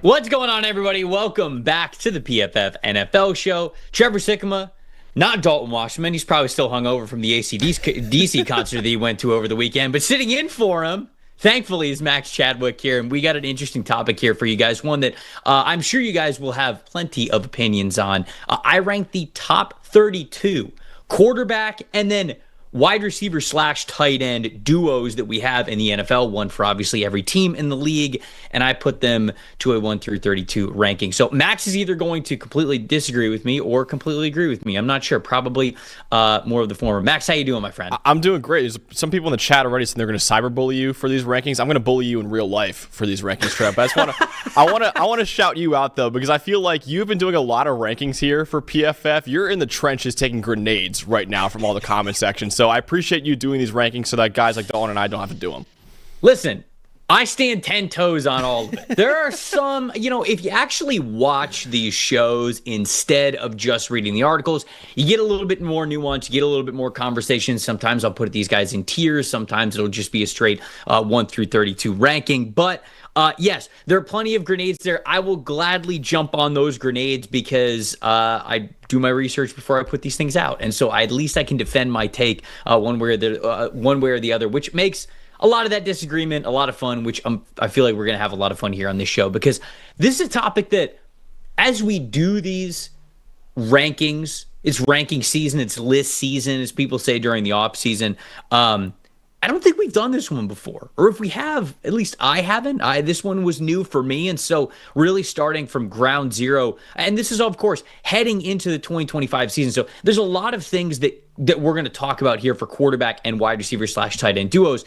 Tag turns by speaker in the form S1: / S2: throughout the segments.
S1: What's going on, everybody? Welcome back to the PFF NFL show. Trevor Sikkema, not Dalton Washington. He's probably still hungover from the AC/DC concert that he went to over the weekend. But sitting in for him, thankfully, is Max Chadwick here. And we got an interesting topic here for you guys. One that I'm sure you guys will have plenty of opinions on. I ranked the top 32 quarterback and then wide receiver / tight end duos that we have in the NFL, one for obviously every team in the league, and I put them to a 1 through 32 ranking. So Max is either going to completely disagree with me or completely agree with me. I'm not sure. Probably more of the former. Max, how you doing, my friend?
S2: I'm doing great. There's some people in the chat already saying they're going to cyberbully you for these rankings. I'm going to bully you in real life for these rankings, Trev. But I want to shout you out though, because I feel like you've been doing a lot of rankings here for PFF. You're in the trenches taking grenades right now from all the comment sections. So I appreciate you doing these rankings so that guys like Dalton and I don't have to do them.
S1: Listen, I stand 10 toes on all of it. There are some, if you actually watch these shows instead of just reading the articles, you get a little bit more nuance, you get a little bit more conversation. Sometimes I'll put these guys in tiers. Sometimes it'll just be a straight 1 through 32 ranking. But yes, there are plenty of grenades there. I will gladly jump on those grenades because I do my research before I put these things out. And so at least I can defend my take one way or the other, which makes a lot of that disagreement a lot of fun, which I feel like we're going to have a lot of fun here on this show, because this is a topic that as we do these rankings, it's ranking season, it's list season, as people say during the off season. I don't think we've done this one before, or if we have, at least I haven't. This one was new for me, and so really starting from ground zero, and this is, of course, heading into the 2025 season. So there's a lot of things that we're going to talk about here for quarterback and wide receiver / tight end duos.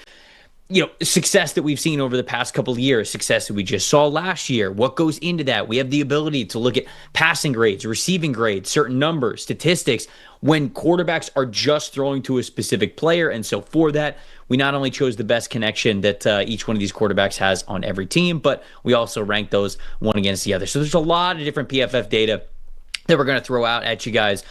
S1: Success that we've seen over the past couple of years, success that we just saw last year. What goes into that? We have the ability to look at passing grades, receiving grades, certain numbers, statistics, when quarterbacks are just throwing to a specific player. And so for that, we not only chose the best connection that each one of these quarterbacks has on every team, but we also ranked those one against the other. So there's a lot of different PFF data that we're going to throw out at you guys.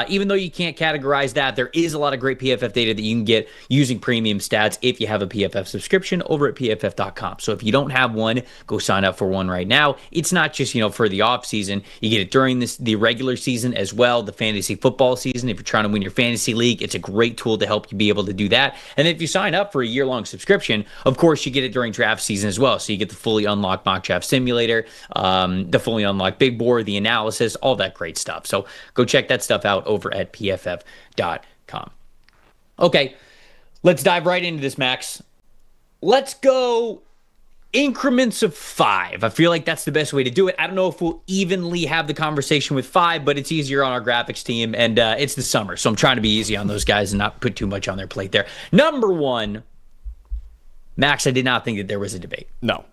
S1: Even though you can't categorize that, there is a lot of great PFF data that you can get using premium stats if you have a PFF subscription over at pff.com. So if you don't have one, go sign up for one right now. It's not just, for the off season. You get it during the regular season as well, the fantasy football season. If you're trying to win your fantasy league, it's a great tool to help you be able to do that. And if you sign up for a year-long subscription, of course, you get it during draft season as well. So you get the fully unlocked mock draft simulator, the fully unlocked big board, the analysis, all that great stuff. So go check that stuff out over at pff.com. Okay, let's dive right into this, Max. Let's go increments of 5. I feel like that's the best way to do it. I don't know if we'll evenly have the conversation with 5, but it's easier on our graphics team, and it's the summer, so I'm trying to be easy on those guys and not put too much on their plate there. Number 1, Max, I did not think that there was a debate.
S2: No.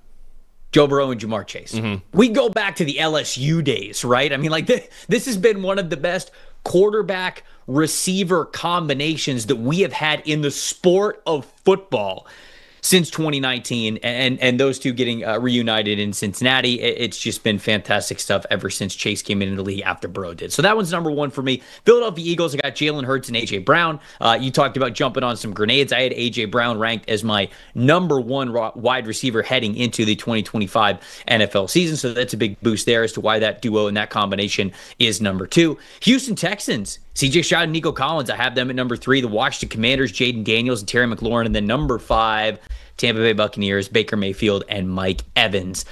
S1: Joe Burrow and Jamar Chase. Mm-hmm. We go back to the LSU days, right? I mean, like this has been one of the best quarterback receiver combinations that we have had in the sport of football since 2019, and those two getting reunited in Cincinnati. It's just been fantastic stuff ever since Chase came into the league after Burrow did. So that one's number 1 for me. Philadelphia Eagles, I got Jalen Hurts and A.J. Brown. You talked about jumping on some grenades. I had A.J. Brown ranked as my number 1 wide receiver heading into the 2025 NFL season. So that's a big boost there as to why that duo and that combination is number 2. Houston Texans, C.J. Stroud and Nico Collins, I have them at number 3. The Washington Commanders, Jaden Daniels and Terry McLaurin. And then number 5, Tampa Bay Buccaneers, Baker Mayfield, and Mike Evans.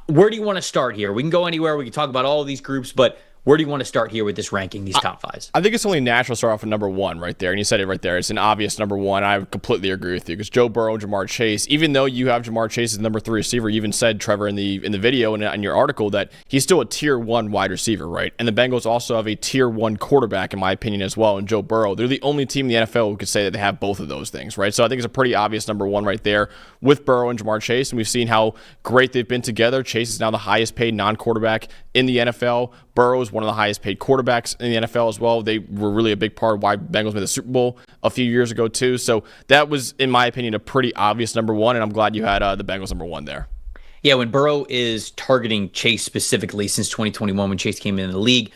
S1: Where do you want to start here? We can go anywhere. We can talk about all of these groups, but where do you want to start here with this ranking, these top 5s?
S2: I think it's only natural to start off with number 1 right there. And you said it right there. It's an obvious number 1. I completely agree with you because Joe Burrow and Jamar Chase, even though you have Jamar Chase as number 3 receiver, you even said, Trevor, in the video and in your article that he's still a tier 1 wide receiver, right? And the Bengals also have a tier 1 quarterback, in my opinion, as well. And Joe Burrow, they're the only team in the NFL who could say that they have both of those things, right? So I think it's a pretty obvious number 1 right there with Burrow and Jamar Chase. And we've seen how great they've been together. Chase is now the highest paid non-quarterback in the NFL. Burrow is one of the highest paid quarterbacks in the NFL as well. They were really a big part of why Bengals made the Super Bowl a few years ago too. So that was, in my opinion, a pretty obvious number 1, and I'm glad you had the Bengals number 1 there.
S1: Yeah, when Burrow is targeting Chase specifically since 2021 when Chase came into the league,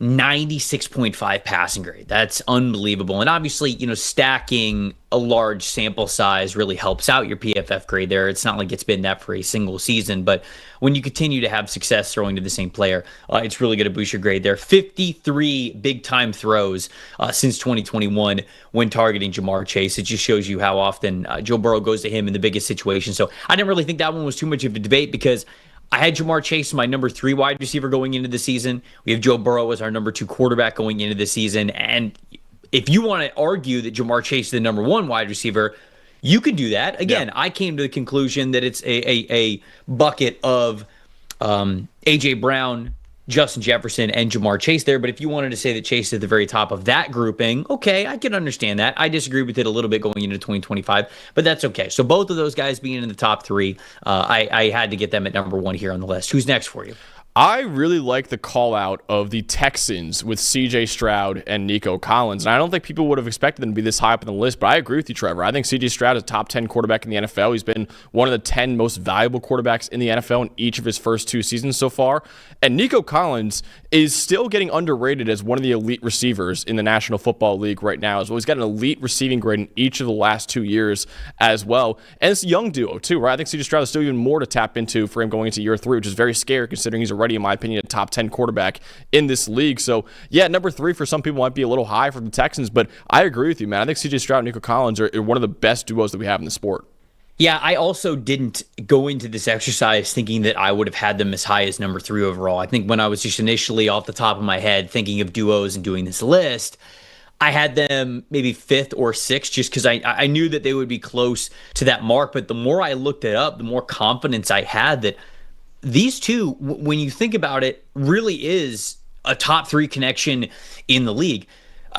S1: 96.5 passing grade. That's unbelievable. And obviously, stacking a large sample size really helps out your PFF grade there. It's not like it's been that for a single season, but when you continue to have success throwing to the same player, it's really going to boost your grade there. 53 big time throws since 2021 when targeting Ja'Marr Chase. It just shows you how often Joe Burrow goes to him in the biggest situation. So I didn't really think that one was too much of a debate because I had Ja'Marr Chase, my number 3 wide receiver going into the season. We have Joe Burrow as our number 2 quarterback going into the season. And if you want to argue that Ja'Marr Chase is the number 1 wide receiver, you can do that. Again, I came to the conclusion that it's a bucket of A.J. Brown, Justin Jefferson, and Ja'Marr Chase there. But if you wanted to say that Chase is at the very top of that grouping, okay, I can understand that. I disagree with it a little bit going into 2025, but that's okay. So both of those guys being in the top 3, I had to get them at number 1 here on the list. Who's next for you?
S2: I really like the call out of the Texans with CJ Stroud and Nico Collins. And I don't think people would have expected them to be this high up on the list, but I agree with you, Trevor. I think CJ Stroud is a top 10 quarterback in the NFL. He's been one of the 10 most valuable quarterbacks in the NFL in each of his first 2 seasons so far. And Nico Collins is still getting underrated as one of the elite receivers in the National Football League right now as well. He's got an elite receiving grade in each of the last 2 years as well. And it's a young duo too, right? I think CJ Stroud is still even more to tap into for him going into year 3, which is very scary considering he's already, in my opinion, a top 10 quarterback in this league. So, yeah, number 3 for some people might be a little high for the Texans, but I agree with you, man. I think CJ Stroud and Nico Collins are one of the best duos that we have in the sport.
S1: Yeah, I also didn't go into this exercise thinking that I would have had them as high as number 3 overall. I think when I was just initially off the top of my head thinking of duos and doing this list, I had them maybe 5th or 6th just because I knew that they would be close to that mark. But the more I looked it up, the more confidence I had that these two, when you think about it, really is a top 3 connection in the league.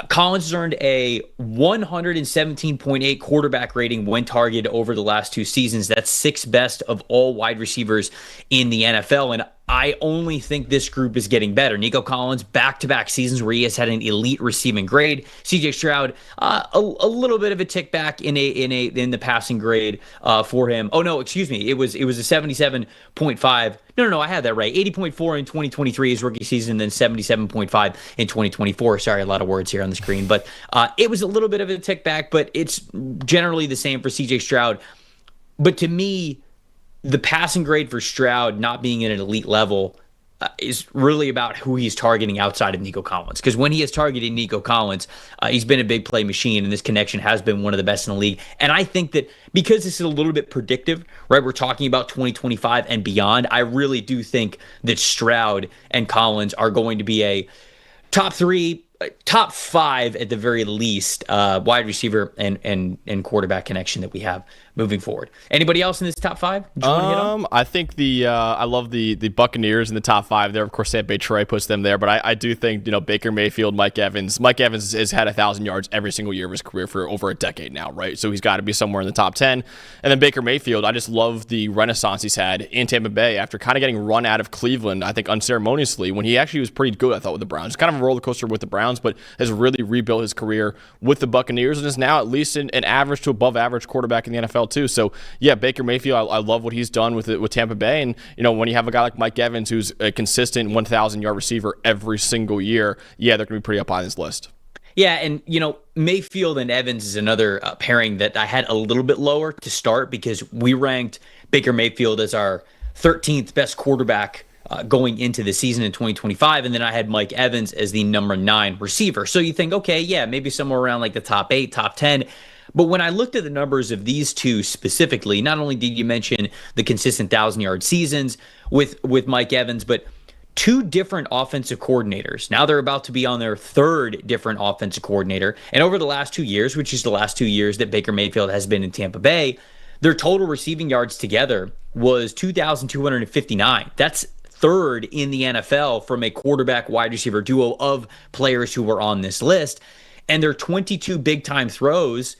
S1: Collins has earned a 117.8 quarterback rating when targeted over the last 2 seasons. That's 6th best of all wide receivers in the NFL. And I only think this group is getting better. Nico Collins, back-to-back seasons where he has had an elite receiving grade. CJ Stroud, a little bit of a tick back in the passing grade for him. Oh no, excuse me. It was a 77.5. No, I had that right. 80.4 in 2023 his rookie season, then 77.5 in 2024. Sorry, a lot of words here on the screen, but it was a little bit of a tick back, but it's generally the same for CJ Stroud. But to me, the passing grade for Stroud not being at an elite level is really about who he's targeting outside of Nico Collins. Because when he has targeted Nico Collins, he's been a big play machine, and this connection has been one of the best in the league. And I think that because this is a little bit predictive, right? We're talking about 2025 and beyond. I really do think that Stroud and Collins are going to be a top 3, top 5 at the very least wide receiver and quarterback connection that we have moving forward. Anybody else in this top 5?
S2: I think I love the Buccaneers in the top 5 there. Of course, Sam Trey puts them there, but I do think Baker Mayfield, Mike Evans. Mike Evans has had 1,000 yards every single year of his career for over a decade now, right? So he's got to be somewhere in the top 10. And then Baker Mayfield, I just love the renaissance he's had in Tampa Bay after kind of getting run out of Cleveland, I think unceremoniously, when he actually was pretty good, I thought, with the Browns. It's kind of a roller coaster with the Browns, but has really rebuilt his career with the Buccaneers and is now at least an average to above average quarterback in the NFL too. So yeah, Baker Mayfield, I love what he's done with Tampa Bay. And when you have a guy like Mike Evans, who's a consistent 1,000-yard receiver every single year, yeah, they're going to be pretty up on this list.
S1: Yeah, and Mayfield and Evans is another pairing that I had a little bit lower to start because we ranked Baker Mayfield as our 13th best quarterback going into the season in 2025, and then I had Mike Evans as the number 9 receiver. So you think, okay, yeah, maybe somewhere around like the top 8, top 10. But when I looked at the numbers of these two specifically, not only did you mention the consistent 1,000-yard seasons with Mike Evans, but 2 different offensive coordinators. Now they're about to be on their 3rd different offensive coordinator. And over the last 2 years, which is the last 2 years that Baker Mayfield has been in Tampa Bay, their total receiving yards together was 2,259. That's 3rd in the NFL from a quarterback wide receiver duo of players who were on this list. And their 22 big-time throws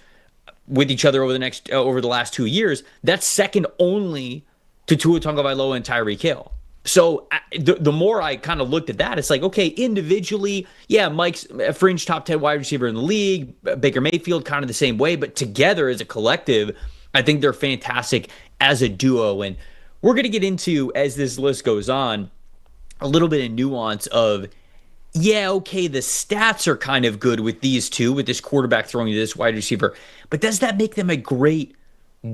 S1: with each other over the last 2 years, that's second only to Tua Tagovailoa and Tyreek Hill. So the more I kind of looked at that, it's like, okay, individually, yeah, Mike's a fringe top 10 wide receiver in the league, Baker Mayfield kind of the same way, but together as a collective, I think they're fantastic as a duo. And we're going to get into, as this list goes on, a little bit of nuance of yeah, okay, the stats are kind of good with these two, with this quarterback throwing to this wide receiver, but does that make them a great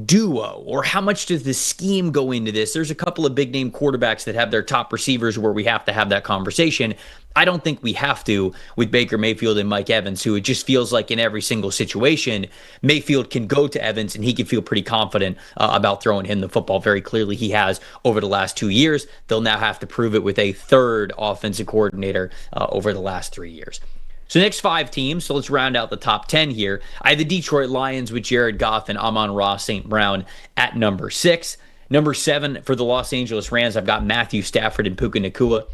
S1: duo? Or how much does the scheme go into this? There's a couple of big name quarterbacks that have their top receivers where we have to have that conversation. I don't think we have to with Baker Mayfield and Mike Evans, who it just feels like in every single situation, Mayfield can go to Evans and he can feel pretty confident about throwing him the football. Very clearly he has over the last 2 years. They'll now have to prove it with a third offensive coordinator over the last 3 years. So next 5 teams, so let's round out the top 10 here. I have the Detroit Lions with Jared Goff and Amon-Ra St. Brown at number 6. Number 7 for the Los Angeles Rams, I've got Matthew Stafford and Puka Nacua.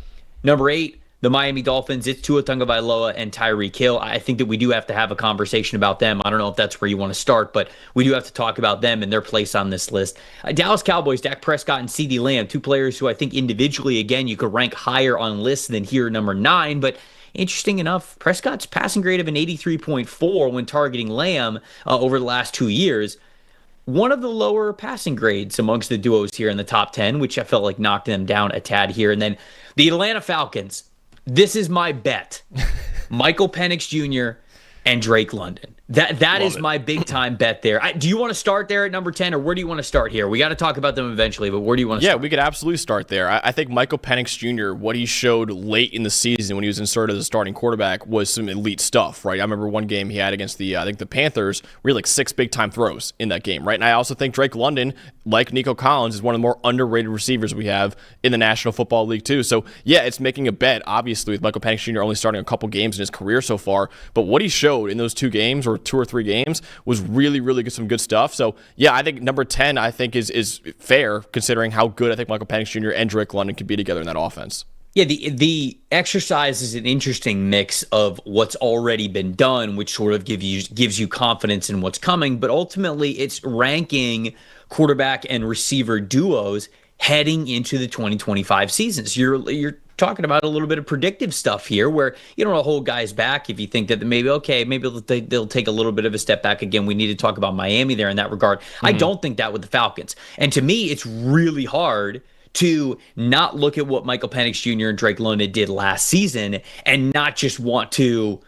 S1: Number 8, the Miami Dolphins, it's Tua Tagovailoa and Tyreek Hill. I think that we do have to have a conversation about them. I don't know if that's where you want to start, but we do have to talk about them and their place on this list. Dallas Cowboys, Dak Prescott and CeeDee Lamb, 2 players who I think individually, again, you could rank higher on lists than here, number 9, but interesting enough, Prescott's passing grade of an 83.4 when targeting Lamb over the last 2 years. One of the lower passing grades amongst the duos here in the top 10, which I felt like knocked them down a tad here. And then the Atlanta Falcons. This is my bet. Michael Penix Jr. and Drake London. That is my big time bet there. Do you want to start there at number 10, or where do you want to start here? We got to talk about them eventually, but where do you want to start?
S2: Yeah, we could absolutely start there. I think Michael Penix Jr., what he showed late in the season when he was inserted as a starting quarterback was some elite stuff, right? I remember one game he had against the Panthers, really like 6 big time throws in that game, right? And I also think Drake London, like Nico Collins, is one of the more underrated receivers we have in the National Football League too. So yeah, it's making a bet, obviously, with Michael Penix Jr. only starting a couple games in his career so far, but what he showed in those 2 games or 2 or 3 games was really, really good, some good stuff. So yeah, I think number 10 I think is fair considering how good I think Michael Penix Jr. and Drake London could be together in that offense.
S1: Yeah, the exercise is an interesting mix of what's already been done, which sort of gives you confidence in what's coming, but ultimately it's ranking quarterback and receiver duos heading into the 2025 seasons. You're talking about a little bit of predictive stuff here where you don't want to hold guys back if you think that maybe they'll take a little bit of a step back. Again, we need to talk about Miami there in that regard. I don't think that with the Falcons. And to me, it's really hard to not look at what Michael Penix Jr. and Drake London did last season and not just want to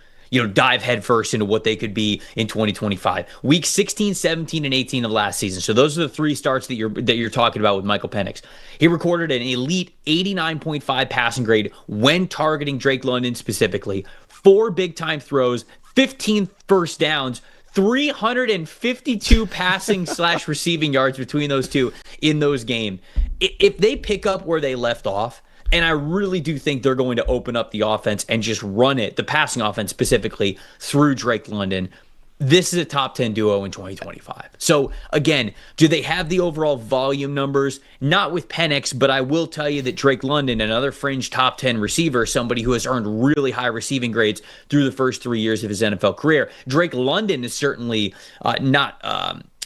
S1: dive headfirst into what they could be in 2025. Week 16, 17, and 18 of last season. So those are the 3 starts that you're talking about with Michael Penix. He recorded an elite 89.5 passing grade when targeting Drake London specifically. 4 big-time throws, 15 first downs, 352 passing/receiving yards between those two in those games. If they pick up where they left off, and I really do think they're going to open up the offense and just run it, the passing offense specifically, through Drake London, this is a top 10 duo in 2025. So again, do they have the overall volume numbers? Not with Penix, but I will tell you that Drake London, another fringe top 10 receiver, somebody who has earned really high receiving grades through the first 3 years of his NFL career. Drake London is certainly not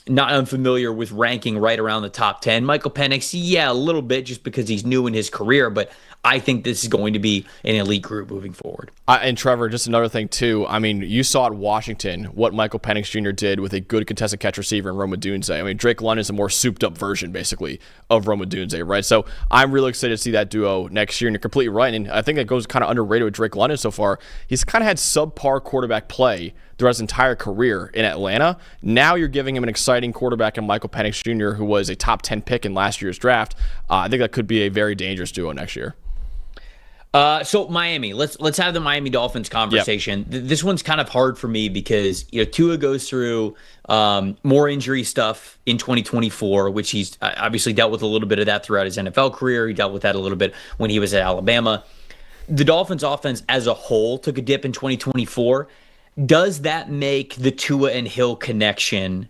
S1: unfamiliar with ranking right around the top 10. Michael Penix, yeah, a little bit just because he's new in his career, but I think this is going to be an elite group moving forward.
S2: And Trevor, just another thing too. I mean, you saw at Washington what Michael Penix Jr. did with a good contested catch receiver in Rome Odunze. I mean, Drake London is a more souped up version, basically, of Rome Odunze, right? So I'm really excited to see that duo next year, and you're completely right. And I think that goes kind of underrated with Drake London so far. He's kind of had subpar quarterback play throughout his entire career in Atlanta. Now you're giving him an exciting quarterback in Michael Penix Jr., who was a top 10 pick in last year's draft. I think that could be a very dangerous duo next year.
S1: So Miami, let's have the Miami Dolphins conversation. Yep. This one's kind of hard for me because Tua goes through more injury stuff in 2024, which he's obviously dealt with a little bit of that throughout his NFL career. He dealt with that a little bit when he was at Alabama. The Dolphins offense as a whole took a dip in 2024. Does that make the Tua and Hill connection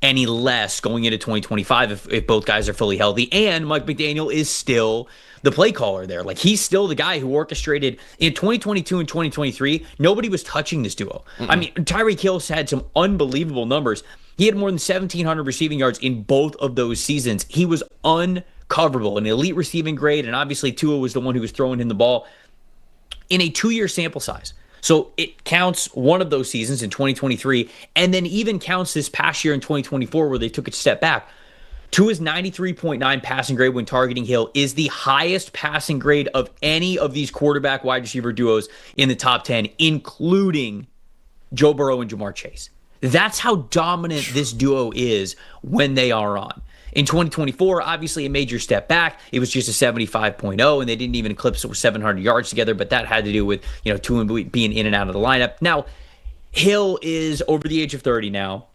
S1: any less going into 2025 if both guys are fully healthy? And Mike McDaniel is still the play caller there. Like, he's still the guy who orchestrated in 2022 and 2023. Nobody was touching this duo. I mean, Tyreek Hill had some unbelievable numbers. He had more than 1,700 receiving yards in both of those seasons. He was uncoverable, an elite receiving grade, and obviously Tua was the one who was throwing him the ball in a 2-year sample size. So it counts one of those seasons in 2023, and then even counts this past year in 2024 where they took a step back. Tua's 93.9 passing grade when targeting Hill is the highest passing grade of any of these quarterback wide receiver duos in the top 10, including Joe Burrow and Jamar Chase. That's how dominant this duo is when they are on. In 2024, obviously a major step back. It was just a 75.0, and they didn't even eclipse it with 700 yards together, but that had to do with, Tua being in and out of the lineup. Now, Hill is over the age of 30 now.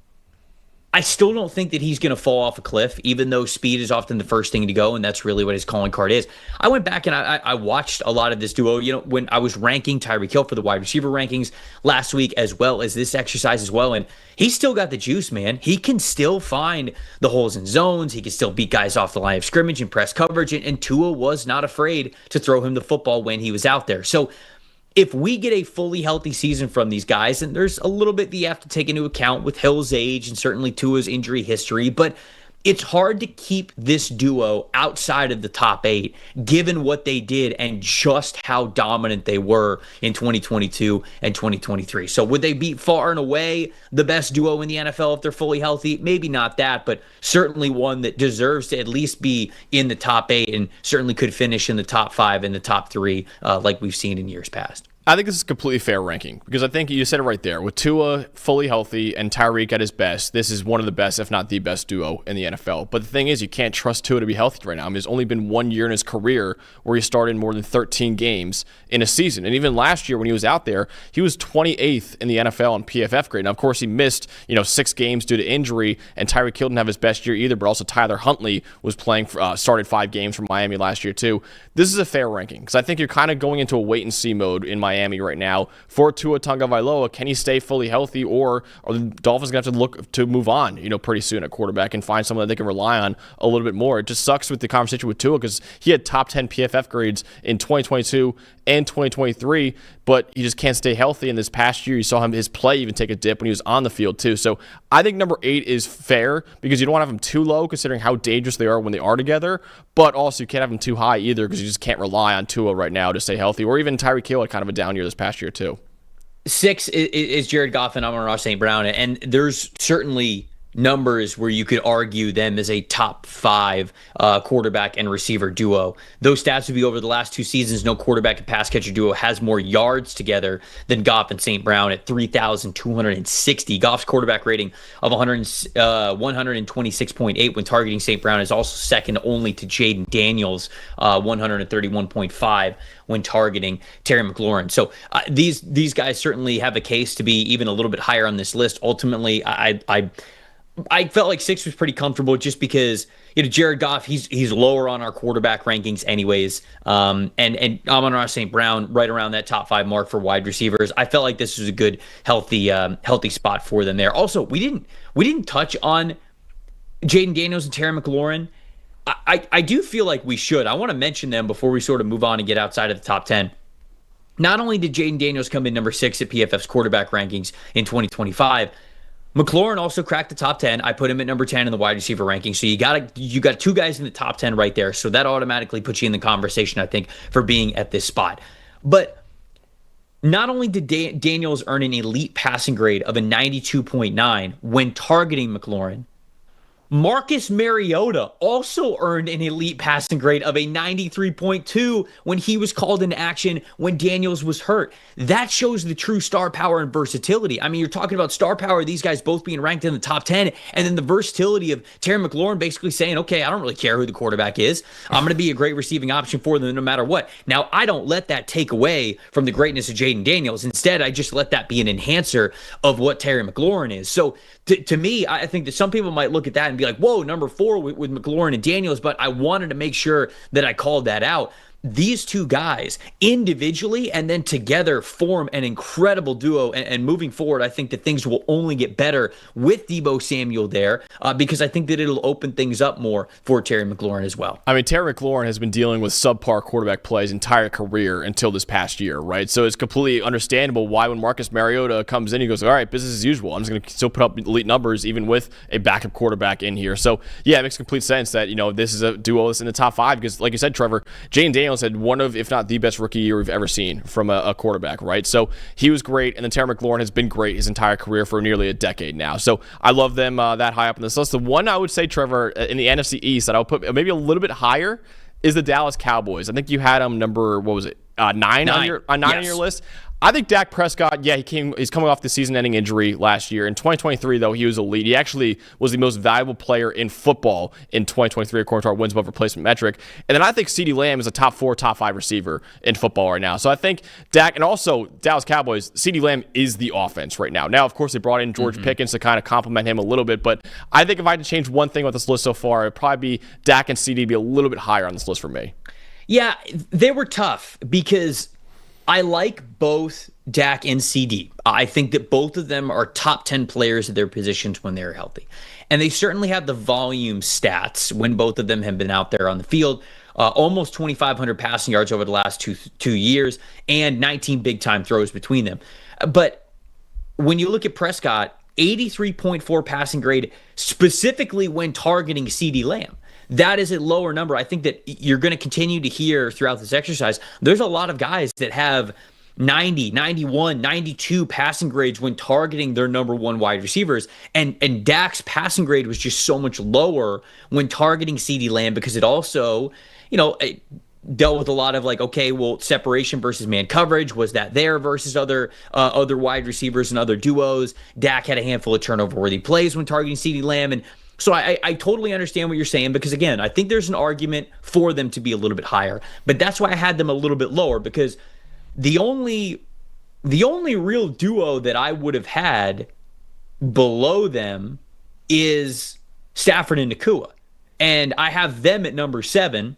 S1: I still don't think that he's going to fall off a cliff, even though speed is often the first thing to go, and that's really what his calling card is. I went back and I watched a lot of this duo, when I was ranking Tyreek Hill for the wide receiver rankings last week, as well as this exercise as well, and he's still got the juice, man. He can still find the holes in zones. He can still beat guys off the line of scrimmage and press coverage, and Tua was not afraid to throw him the football when he was out there. So if we get a fully healthy season from these guys, and there's a little bit that you have to take into account with Hill's age and certainly Tua's injury history, but it's hard to keep this duo outside of the top 8, given what they did and just how dominant they were in 2022 and 2023. So would they be far and away the best duo in the NFL if they're fully healthy? Maybe not that, but certainly one that deserves to at least be in the top 8 and certainly could finish in the top 5 and the top 3 like we've seen in years past.
S2: I think this is a completely fair ranking because I think you said it right there. With Tua fully healthy and Tyreek at his best, this is one of the best, if not the best duo in the NFL. But the thing is, you can't trust Tua to be healthy right now. I mean, there's only been 1 year in his career where he started more than 13 games in a season. And even last year when he was out there, he was 28th in the NFL on PFF grade. Now, of course, he missed 6 games due to injury, and Tyreek Hill didn't have his best year either, but also Tyler Huntley was playing, started 5 games for Miami last year too. This is a fair ranking because I think you're kind of going into a wait-and-see mode in Miami right now for Tua Tagovailoa. Can he stay fully healthy, or are the Dolphins going to have to look to move on, pretty soon at quarterback and find someone that they can rely on a little bit more? It just sucks with the conversation with Tua because he had top 10 PFF grades in 2022 and 2023, but he just can't stay healthy. And this past year, you saw his play even take a dip when he was on the field too. So I think number 8 is fair because you don't want to have them too low considering how dangerous they are when they are together, but also you can't have them too high either because you just can't rely on Tua right now to stay healthy, or even Tyreek Hill had kind of a down year this past year too.
S1: 6 is Jared Goff and Amon-Ra St. Brown, and there's certainly numbers where you could argue them as a top 5 quarterback and receiver duo. Those stats would be over the last 2 seasons. No quarterback and pass catcher duo has more yards together than Goff and St. Brown at 3,260. Goff's quarterback rating of 126.8 when targeting St. Brown is also second only to Jaden Daniels, 131.5 when targeting Terry McLaurin. So these guys certainly have a case to be even a little bit higher on this list. Ultimately, I felt like 6 was pretty comfortable just because Jared Goff, he's lower on our quarterback rankings anyways, and Amon-Ra St. Brown right around that top 5 mark for wide receivers. I felt like this was a good healthy spot for them there. Also, we didn't touch on Jaden Daniels and Terry McLaurin. I do feel like we should. I want to mention them before we sort of move on and get outside of the top 10. Not only did Jaden Daniels come in number 6 at PFF's quarterback rankings in 2025, McLaurin also cracked the top 10. I put him at number 10 in the wide receiver ranking. So you got 2 guys in the top 10 right there. So that automatically puts you in the conversation, I think, for being at this spot. But not only did Daniels earn an elite passing grade of a 92.9 when targeting McLaurin, Marcus Mariota also earned an elite passing grade of a 93.2 when he was called into action when Daniels was hurt. That shows the true star power and versatility. I mean, you're talking about star power, these guys both being ranked in the top 10, and then the versatility of Terry McLaurin basically saying, okay, I don't really care who the quarterback is. I'm going to be a great receiving option for them no matter what. Now, I don't let that take away from the greatness of Jaden Daniels. Instead, I just let that be an enhancer of what Terry McLaurin is. So to me, I think that some people might look at that and be like, whoa, number 4 with McLaurin and Daniels, but I wanted to make sure that I called that out. These 2 guys individually and then together form an incredible duo. And moving forward, I think that things will only get better with Deebo Samuel there because I think that it'll open things up more for Terry McLaurin as well.
S2: I mean, Terry McLaurin has been dealing with subpar quarterback play his entire career until this past year, right? So it's completely understandable why when Marcus Mariota comes in, he goes, all right, business as usual. I'm just going to still put up elite numbers even with a backup quarterback in here. So, yeah, it makes complete sense that, this is a duo that's in the top 5 because, like you said, Trevor, Jaden Daniels McDaniels had one of, if not the best rookie year we've ever seen from a quarterback, right? So he was great, and then Terry McLaurin has been great his entire career for nearly a decade now. So I love them that high up on this list. The one I would say, Trevor, in the NFC East that I would put maybe a little bit higher is the Dallas Cowboys. I think you had them number, what was it, nine on your list. I think Dak Prescott, he's coming off the season-ending injury last year. In 2023, though, he was elite. He actually was the most valuable player in football in 2023, according to our wins above replacement metric. And then I think CeeDee Lamb is a top 4, top 5 receiver in football right now. So I think Dak, and also Dallas Cowboys, CeeDee Lamb is the offense right now. Now, of course, they brought in George Pickens to kind of complement him a little bit, but I think if I had to change one thing about this list so far, it'd probably be Dak and CeeDee be a little bit higher on this list for me.
S1: Yeah, they were tough because I like both Dak and CD. I think that both of them are top 10 players at their positions when they're healthy. And they certainly have the volume stats when both of them have been out there on the field. Almost 2,500 passing yards over the last two years and 19 big-time throws between them. But when you look at Prescott, 83.4 passing grade, specifically when targeting CeeDee Lamb. That is a lower number. I think that you're going to continue to hear throughout this exercise. There's a lot of guys that have 90, 91, 92 passing grades when targeting their number one wide receivers. And Dak's passing grade was just so much lower when targeting CeeDee Lamb because it also, it dealt with a lot of separation versus man coverage. Was that there versus other wide receivers and other duos? Dak had a handful of turnover-worthy plays when targeting CeeDee Lamb. And so I totally understand what you're saying because, again, I think there's an argument for them to be a little bit higher. But that's why I had them a little bit lower because the only real duo that I would have had below them is Stafford and Nakua. And I have them at number 7.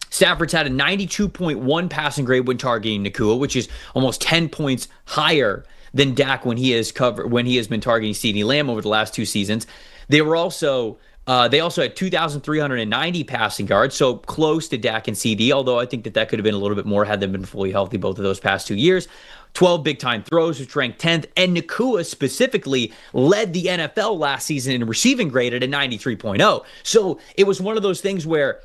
S1: Stafford's had a 92.1 passing grade when targeting Nakua, which is almost 10 points higher than Dak when he has been targeting CeeDee Lamb over the last 2 seasons. They also had 2,390 passing yards, so close to Dak and CD, although I think that could have been a little bit more had they been fully healthy both of those past 2 years. 12 big-time throws, which ranked 10th, and Nakua specifically led the NFL last season in receiving grade at a 93.0. So it was one of those things where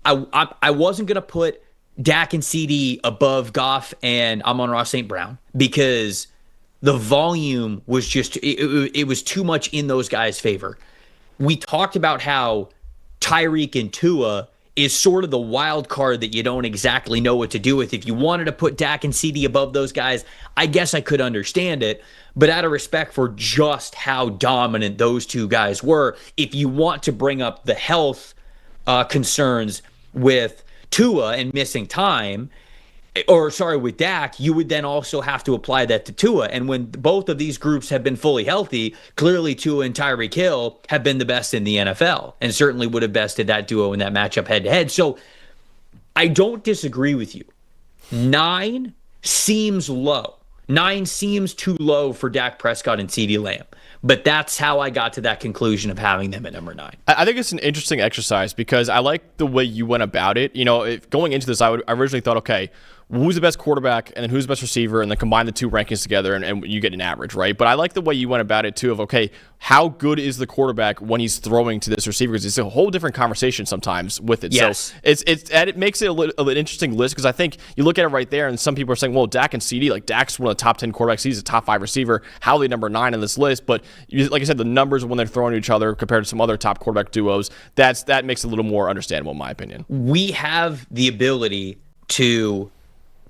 S1: I wasn't going to put Dak and CD above Goff and Amon-Ra St. Brown because the volume was just, it was too much in those guys' favor. We talked about how Tyreek and Tua is sort of the wild card that you don't exactly know what to do with. If you wanted to put Dak and CD above those guys, I guess I could understand it. But out of respect for just how dominant those two guys were, if you want to bring up the health concerns with Tua and missing time, with Dak, you would then also have to apply that to Tua. And when both of these groups have been fully healthy, clearly Tua and Tyreek Hill have been the best in the NFL and certainly would have bested that duo in that matchup head-to-head. So I don't disagree with you. 9 seems low. 9 seems too low for Dak Prescott and CeeDee Lamb. But that's how I got to that conclusion of having them at number 9.
S2: I think it's an interesting exercise because I like the way you went about it. Going into this, I originally thought, okay, who's the best quarterback and then who's the best receiver and then combine the two rankings together and you get an average, right? But I like the way you went about it too of, okay, how good is the quarterback when he's throwing to this receiver? Because it's a whole different conversation sometimes with it.
S1: Yes.
S2: So it makes it an interesting list because I think you look at it right there and some people are saying, well, Dak and CD, Dak's one of the top 10 quarterbacks. He's a top 5 receiver. How are they number 9 on this list? But like I said, the numbers when they're throwing to each other compared to some other top quarterback duos, that makes it a little more understandable in my opinion.
S1: We have the ability to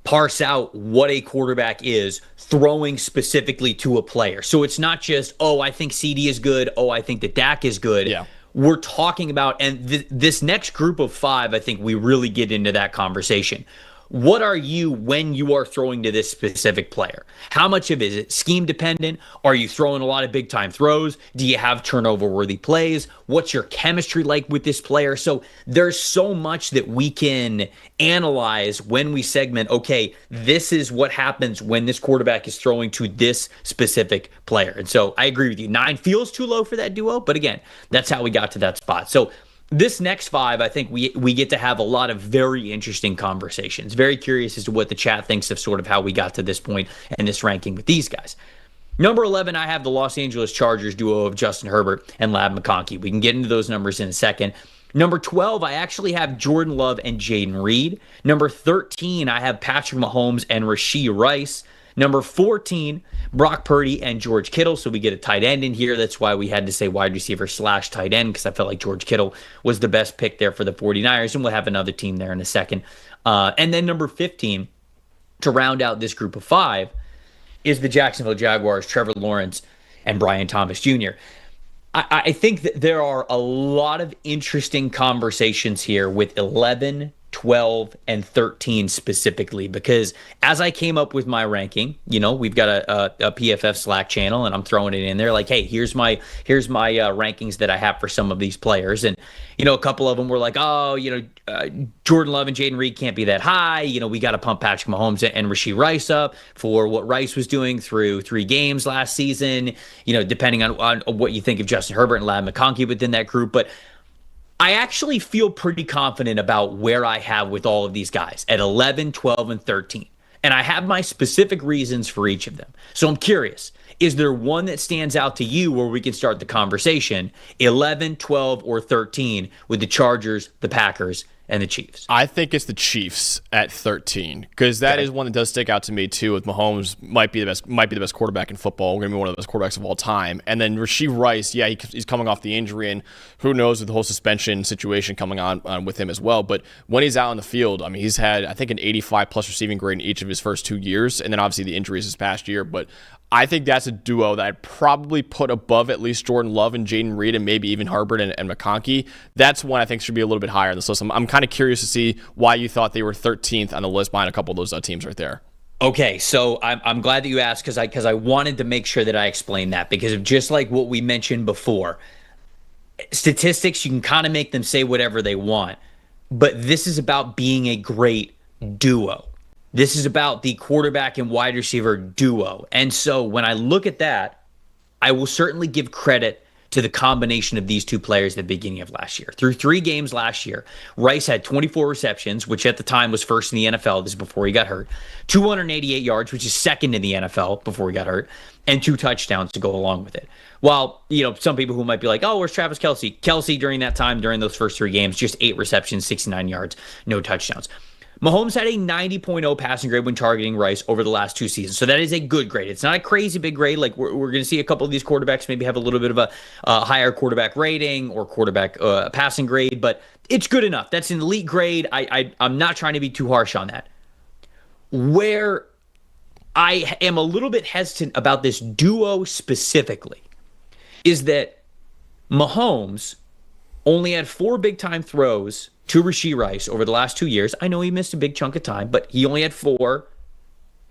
S1: parse out what a quarterback is throwing specifically to a player. So it's not just, I think CD is good. I think that Dak is good.
S2: Yeah.
S1: We're talking about, and this next group of 5, I think we really get into that conversation. What are you when you are throwing to this specific player? How much of it is it scheme dependent? Are you throwing a lot of big time throws? Do you have turnover worthy plays? What's your chemistry like with this player? So there's so much that we can analyze when we segment, okay, this is what happens when this quarterback is throwing to this specific player. And so I agree with you. 9 feels too low for that duo, but again, that's how we got to that spot. So this next 5, I think we get to have a lot of very interesting conversations. Very curious as to what the chat thinks of sort of how we got to this point and this ranking with these guys. Number 11, I have the Los Angeles Chargers duo of Justin Herbert and Lab McConkey. We can get into those numbers in a second. Number 12, I actually have Jordan Love and Jaden Reed. Number 13, I have Patrick Mahomes and Rashee Rice. Number 14, Brock Purdy and George Kittle. So we get a tight end in here. That's why we had to say wide receiver / tight end, because I felt like George Kittle was the best pick there for the 49ers. And we'll have another team there in a second. And then number 15, to round out this group of 5, is the Jacksonville Jaguars, Trevor Lawrence and Brian Thomas Jr. I think that there are a lot of interesting conversations here with 11, 12, and 13 specifically, because as I came up with my ranking, we've got a PFF Slack channel, and I'm throwing it in there like, hey, here's my rankings that I have for some of these players. And, a couple of them were like, Jordan Love and Jaden Reed can't be that high. We got to pump Patrick Mahomes and Rashee Rice up for what Rice was doing through 3 games last season, depending on what you think of Justin Herbert and Ladd McConkey within that group. But I actually feel pretty confident about where I have with all of these guys at 11, 12, and 13. And I have my specific reasons for each of them. So I'm curious, is there one that stands out to you where we can start the conversation? 11, 12, or 13 with the Chargers, the Packers, and the Chiefs?
S2: I think it's the Chiefs at 13, because that is one that does stick out to me too. With Mahomes, might be the best quarterback in football. Going to be one of the best quarterbacks of all time. And then Rashee Rice, he's coming off the injury, and who knows with the whole suspension situation coming on with him as well. But when he's out on the field, he's had, I think, an 85 plus receiving grade in each of his first 2 years, and then obviously the injuries this past year. But I think that's a duo that I'd probably put above at least Jordan Love and Jaden Reed, and maybe even Herbert and McConkey. That's one I think should be a little bit higher on this list. I'm kind of curious to see why you thought they were 13th on the list behind a couple of those teams right there.
S1: Okay, so I'm glad that you asked, because I wanted to make sure that I explained that, because of just like what we mentioned before, statistics, you can kind of make them say whatever they want, but this is about being a great duo. This is about the quarterback and wide receiver duo. And so when I look at that, I will certainly give credit to the combination of these two players at the beginning of last year. Through 3 games last year, Rice had 24 receptions, which at the time was first in the NFL. This is before he got hurt. 288 yards, which is second in the NFL before he got hurt, and 2 touchdowns to go along with it. While, some people who might be like, oh, where's Travis Kelce? Kelce during that time, during those first 3 games, just 8 receptions, 69 yards, no touchdowns. Mahomes had a 90.0 passing grade when targeting Rice over the last 2 seasons. So that is a good grade. It's not a crazy big grade. Like we're going to see a couple of these quarterbacks maybe have a little bit of a higher quarterback rating or quarterback passing grade, but it's good enough. That's an elite grade. I'm not trying to be too harsh on that. Where I am a little bit hesitant about this duo specifically is that Mahomes only had 4 big-time throws to Rashee Rice over the last 2 years. I know he missed a big chunk of time, but he only had 4.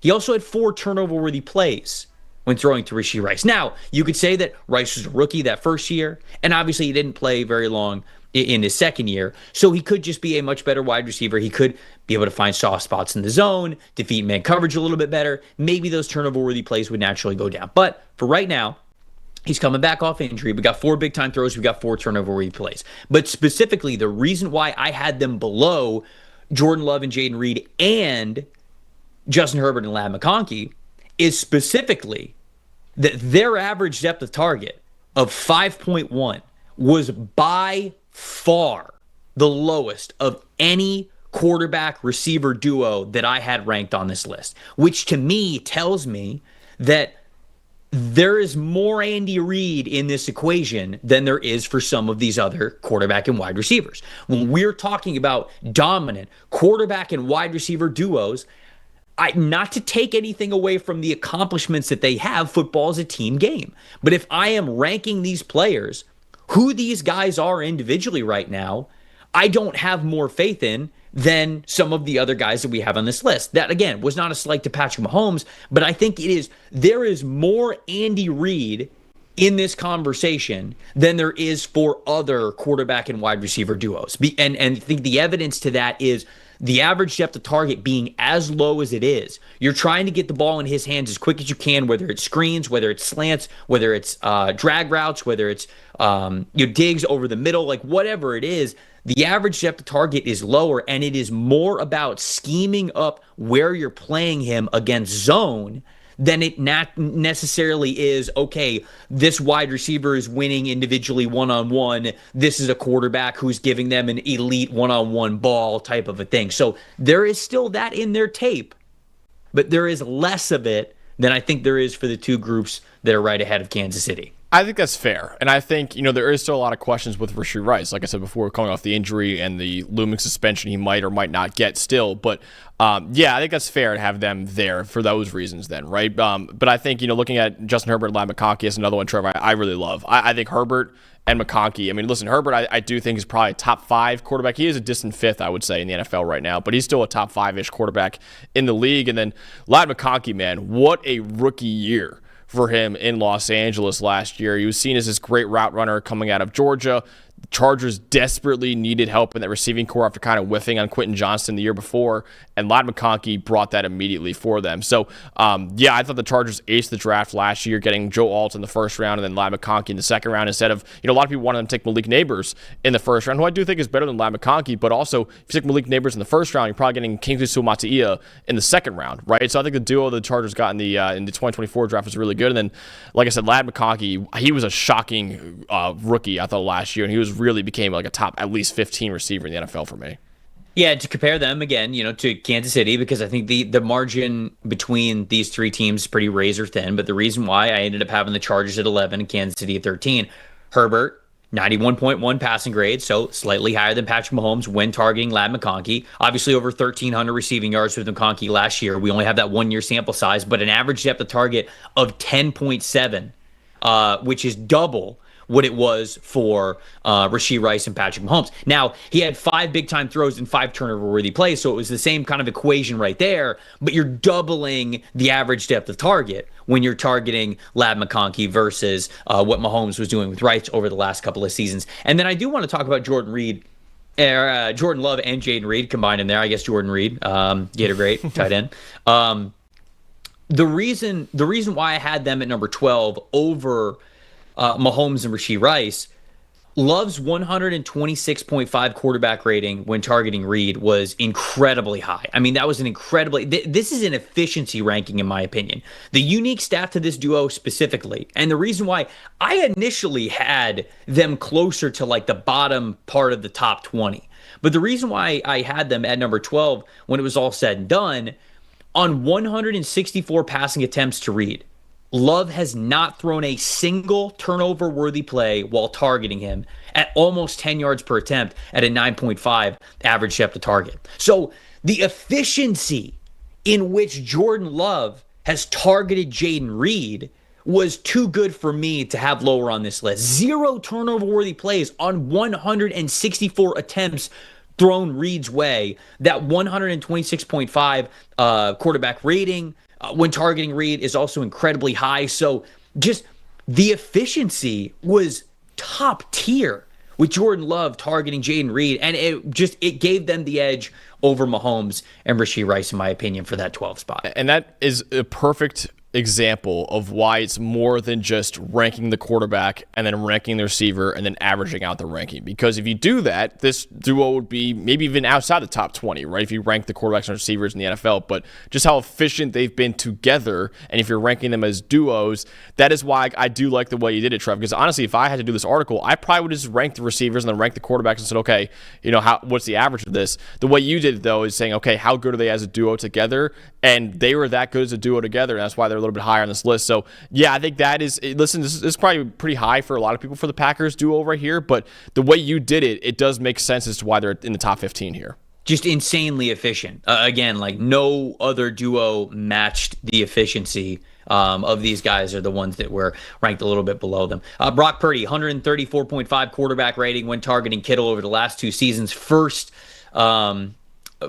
S1: He also had 4 turnover-worthy plays when throwing to Rashee Rice. Now, you could say that Rice was a rookie that first year, and obviously he didn't play very long in his second year, so he could just be a much better wide receiver. He could be able to find soft spots in the zone, defeat man coverage a little bit better. Maybe those turnover-worthy plays would naturally go down. But for right now, he's coming back off injury. We got 4 big-time throws. We got 4 turnover-worthy plays. But specifically, the reason why I had them below Jordan Love and Jaden Reed and Justin Herbert and Ladd McConkey is specifically that their average depth of target of 5.1 was by far the lowest of any quarterback receiver duo that I had ranked on this list, which to me tells me that there is more Andy Reid in this equation than there is for some of these other quarterback and wide receivers. When we're talking about dominant quarterback and wide receiver duos, not to take anything away from the accomplishments that they have, football is a team game. But if I am ranking these players, who these guys are individually right now, I don't have more faith in than some of the other guys that we have on this list. That, again, was not a slight to Patrick Mahomes, but I think there is more Andy Reid in this conversation than there is for other quarterback and wide receiver duos. And I think the evidence to that is the average depth of target being as low as it is. You're trying to get the ball in his hands as quick as you can, whether it's screens, whether it's slants, whether it's drag routes, whether it's digs over the middle, like whatever it is. The average depth of target is lower, and it is more about scheming up where you're playing him against zone than it not necessarily is, okay, this wide receiver is winning individually one-on-one. This is a quarterback who's giving them an elite one-on-one ball type of a thing. So there is still that in their tape, but there is less of it than I think there is for the two groups that are right ahead of Kansas City.
S2: I think that's fair. And I think, there is still a lot of questions with Rashee Rice. Like I said before, coming off the injury and the looming suspension he might or might not get still. But, I think that's fair to have them there for those reasons then, right? But I think, looking at Justin Herbert and Ladd McConkey is another one, Trevor, I really love. I think Herbert and McConkey, listen, Herbert, I do think is probably a top 5 quarterback. He is a distant 5th, I would say, in the NFL right now, but he's still a top 5-ish quarterback in the league. And then Ladd McConkey, man, what a rookie year for him in Los Angeles last year. He was seen as this great route runner coming out of Georgia. The Chargers desperately needed help in that receiving core after kind of whiffing on Quentin Johnston the year before, and Ladd McConkey brought that immediately for them. So, I thought the Chargers aced the draft last year, getting Joe Alt in the first round and then Ladd McConkey in the second round instead of, a lot of people wanted them to take Malik Neighbors in the first round, who I do think is better than Ladd McConkey, but also if you take Malik Neighbors in the first round, you're probably getting Kingsley Suamataia in the second round, right? So I think the duo the Chargers got in the 2024 draft was really good. And then, like I said, Ladd McConkey, he was a shocking rookie, I thought, last year, and he really became like a top at least 15 receiver in the NFL for me.
S1: Yeah, to compare them again, to Kansas City, because I think the margin between these three teams is pretty razor thin. But the reason why I ended up having the Chargers at 11 and Kansas City at 13, Herbert, 91.1 passing grade, so slightly higher than Patrick Mahomes when targeting Ladd McConkey. Obviously over 1,300 receiving yards with McConkey last year. We only have that 1-year sample size, but an average depth of target of 10.7, which is double what it was for Rashee Rice and Patrick Mahomes. Now, he had 5 big-time throws and 5 turnover-worthy plays, so it was the same kind of equation right there, but you're doubling the average depth of target when you're targeting Ladd McConkey versus what Mahomes was doing with Rice over the last couple of seasons. And then I do want to talk about Jordan Love and Jaden Reed combined in there. I guess Jordan Reed, Gator great, tight end. The reason why I had them at number 12 over Mahomes and Rashee Rice, Love's 126.5 quarterback rating when targeting Reed was incredibly high. That was an incredibly... This is an efficiency ranking, in my opinion. The unique stat to this duo specifically, and the reason why I initially had them closer to like the bottom part of the top 20, but the reason why I had them at number 12 when it was all said and done, on 164 passing attempts to Reed, Love has not thrown a single turnover-worthy play while targeting him at almost 10 yards per attempt at a 9.5 average depth of target. So the efficiency in which Jordan Love has targeted Jaden Reed was too good for me to have lower on this list. 0 turnover-worthy plays on 164 attempts thrown Reed's way. That 126.5 quarterback rating when targeting Reed is also incredibly high. So just the efficiency was top tier with Jordan Love targeting Jaden Reed, and it gave them the edge over Mahomes and Rashee Rice, in my opinion, for that 12 spot.
S2: And that is a perfect example of why it's more than just ranking the quarterback and then ranking the receiver and then averaging out the ranking. Because if you do that, this duo would be maybe even outside the top 20, right? If you rank the quarterbacks and receivers in the NFL, but just how efficient they've been together. And if you're ranking them as duos, that is why I do like the way you did it, Trev. Because honestly, if I had to do this article, I probably would just rank the receivers and then rank the quarterbacks and said, okay, what's the average of this? The way you did it, though, is saying, okay, how good are they as a duo together? And they were that good as a duo together, and that's why they're a little bit higher on this list. So, yeah, I think that is, listen, this is probably pretty high for a lot of people for the Packers duo right here, but the way you did it, it does make sense as to why they're in the top 15 here.
S1: Just insanely efficient. Again, like no other duo matched the efficiency of these guys are the ones that were ranked a little bit below them. Brock Purdy, 134.5 quarterback rating when targeting Kittle over the last 2 seasons. First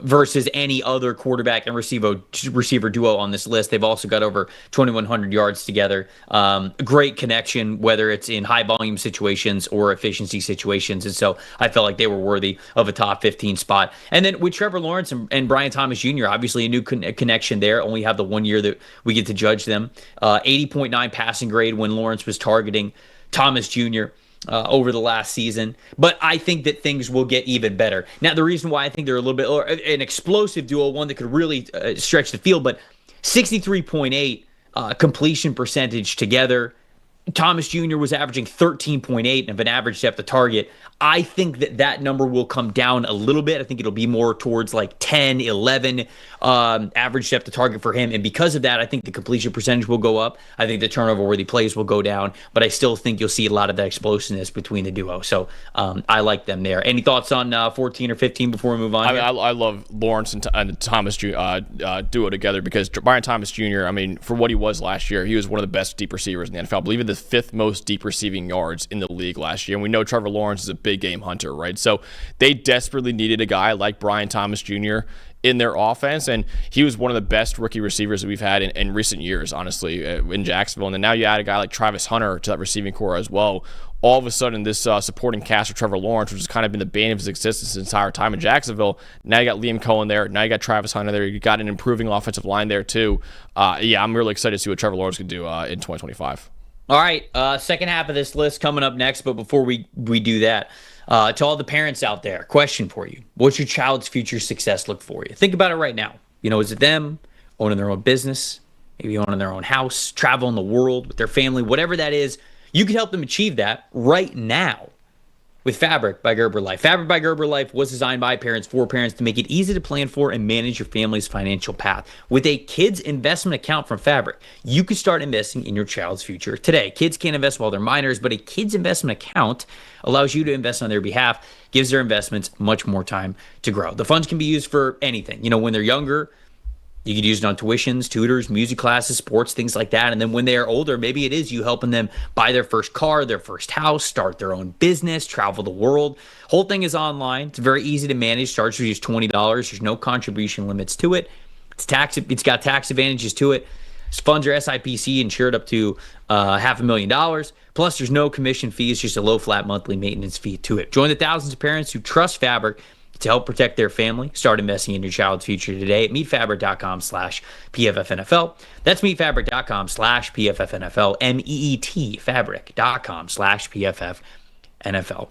S1: versus any other quarterback and receiver duo on this list. They've also got over 2,100 yards together. Great connection, whether it's in high volume situations or efficiency situations. And so I felt like they were worthy of a top 15 spot. And then with Trevor Lawrence and Brian Thomas Jr., obviously a new connection there. Only have the 1 year that we get to judge them. 80.9 passing grade when Lawrence was targeting Thomas Jr. Over the last season, but I think that things will get even better. Now, the reason why I think they're a little bit an explosive duo, one that could really stretch the field, but 63.8 completion percentage together. Thomas Jr. was averaging 13.8 of an average depth of target. I think that number will come down a little bit. I think it'll be more towards like 10, 11 average depth of target for him. And because of that, I think the completion percentage will go up. I think the turnover-worthy plays will go down. But I still think you'll see a lot of that explosiveness between the duo. So I like them there. Any thoughts on 14 or 15 before we move on?
S2: I love Lawrence and Thomas duo together because Brian Thomas Jr., I mean, for what he was last year, he was one of the best deep receivers in the NFL. I believe the fifth most deep receiving yards in the league last year. And we know Trevor Lawrence is a big game hunter, right? So they desperately needed a guy like Brian Thomas Jr. in their offense, and he was one of the best rookie receivers that we've had in recent years, honestly, in Jacksonville. And then now you add a guy like Travis Hunter to that receiving core as well. All of a sudden, this supporting cast of Trevor Lawrence, which has kind of been the bane of his existence his entire time in Jacksonville, now you got Liam Cohen there, now you got Travis Hunter there, you got an improving offensive line there too. I'm really excited to see what Trevor Lawrence can do in 2025.
S1: All right, second half of this list coming up next, but before we do that, to all the parents out there, question for you. What's your child's future success look for you? Think about it right now. Is it them owning their own business, maybe owning their own house, traveling the world with their family, whatever that is? You can help them achieve that right now with Fabric by Gerber Life. Fabric by Gerber Life was designed by parents for parents to make it easy to plan for and manage your family's financial path. With a kids investment account from Fabric, you can start investing in your child's future today. Kids can't invest while they're minors, but a kids investment account allows you to invest on their behalf, gives their investments much more time to grow. The funds can be used for anything. When they're younger, you could use it on tuitions, tutors, music classes, sports, things like that. And then when they're older, maybe it is you helping them buy their first car, their first house, start their own business, travel the world. Whole thing is online. It's very easy to manage. Starts with just $20. There's no contribution limits to it. It's got tax advantages to it. Funds are SIPC insured up to $500,000. Plus, there's no commission fees, just a low flat monthly maintenance fee to it. Join the thousands of parents who trust Fabric to help protect their family. Start investing in your child's future today at meetfabric.com/PFFNFL. That's meetfabric.com/PFFNFL, MEET fabric.com/PFFNFL.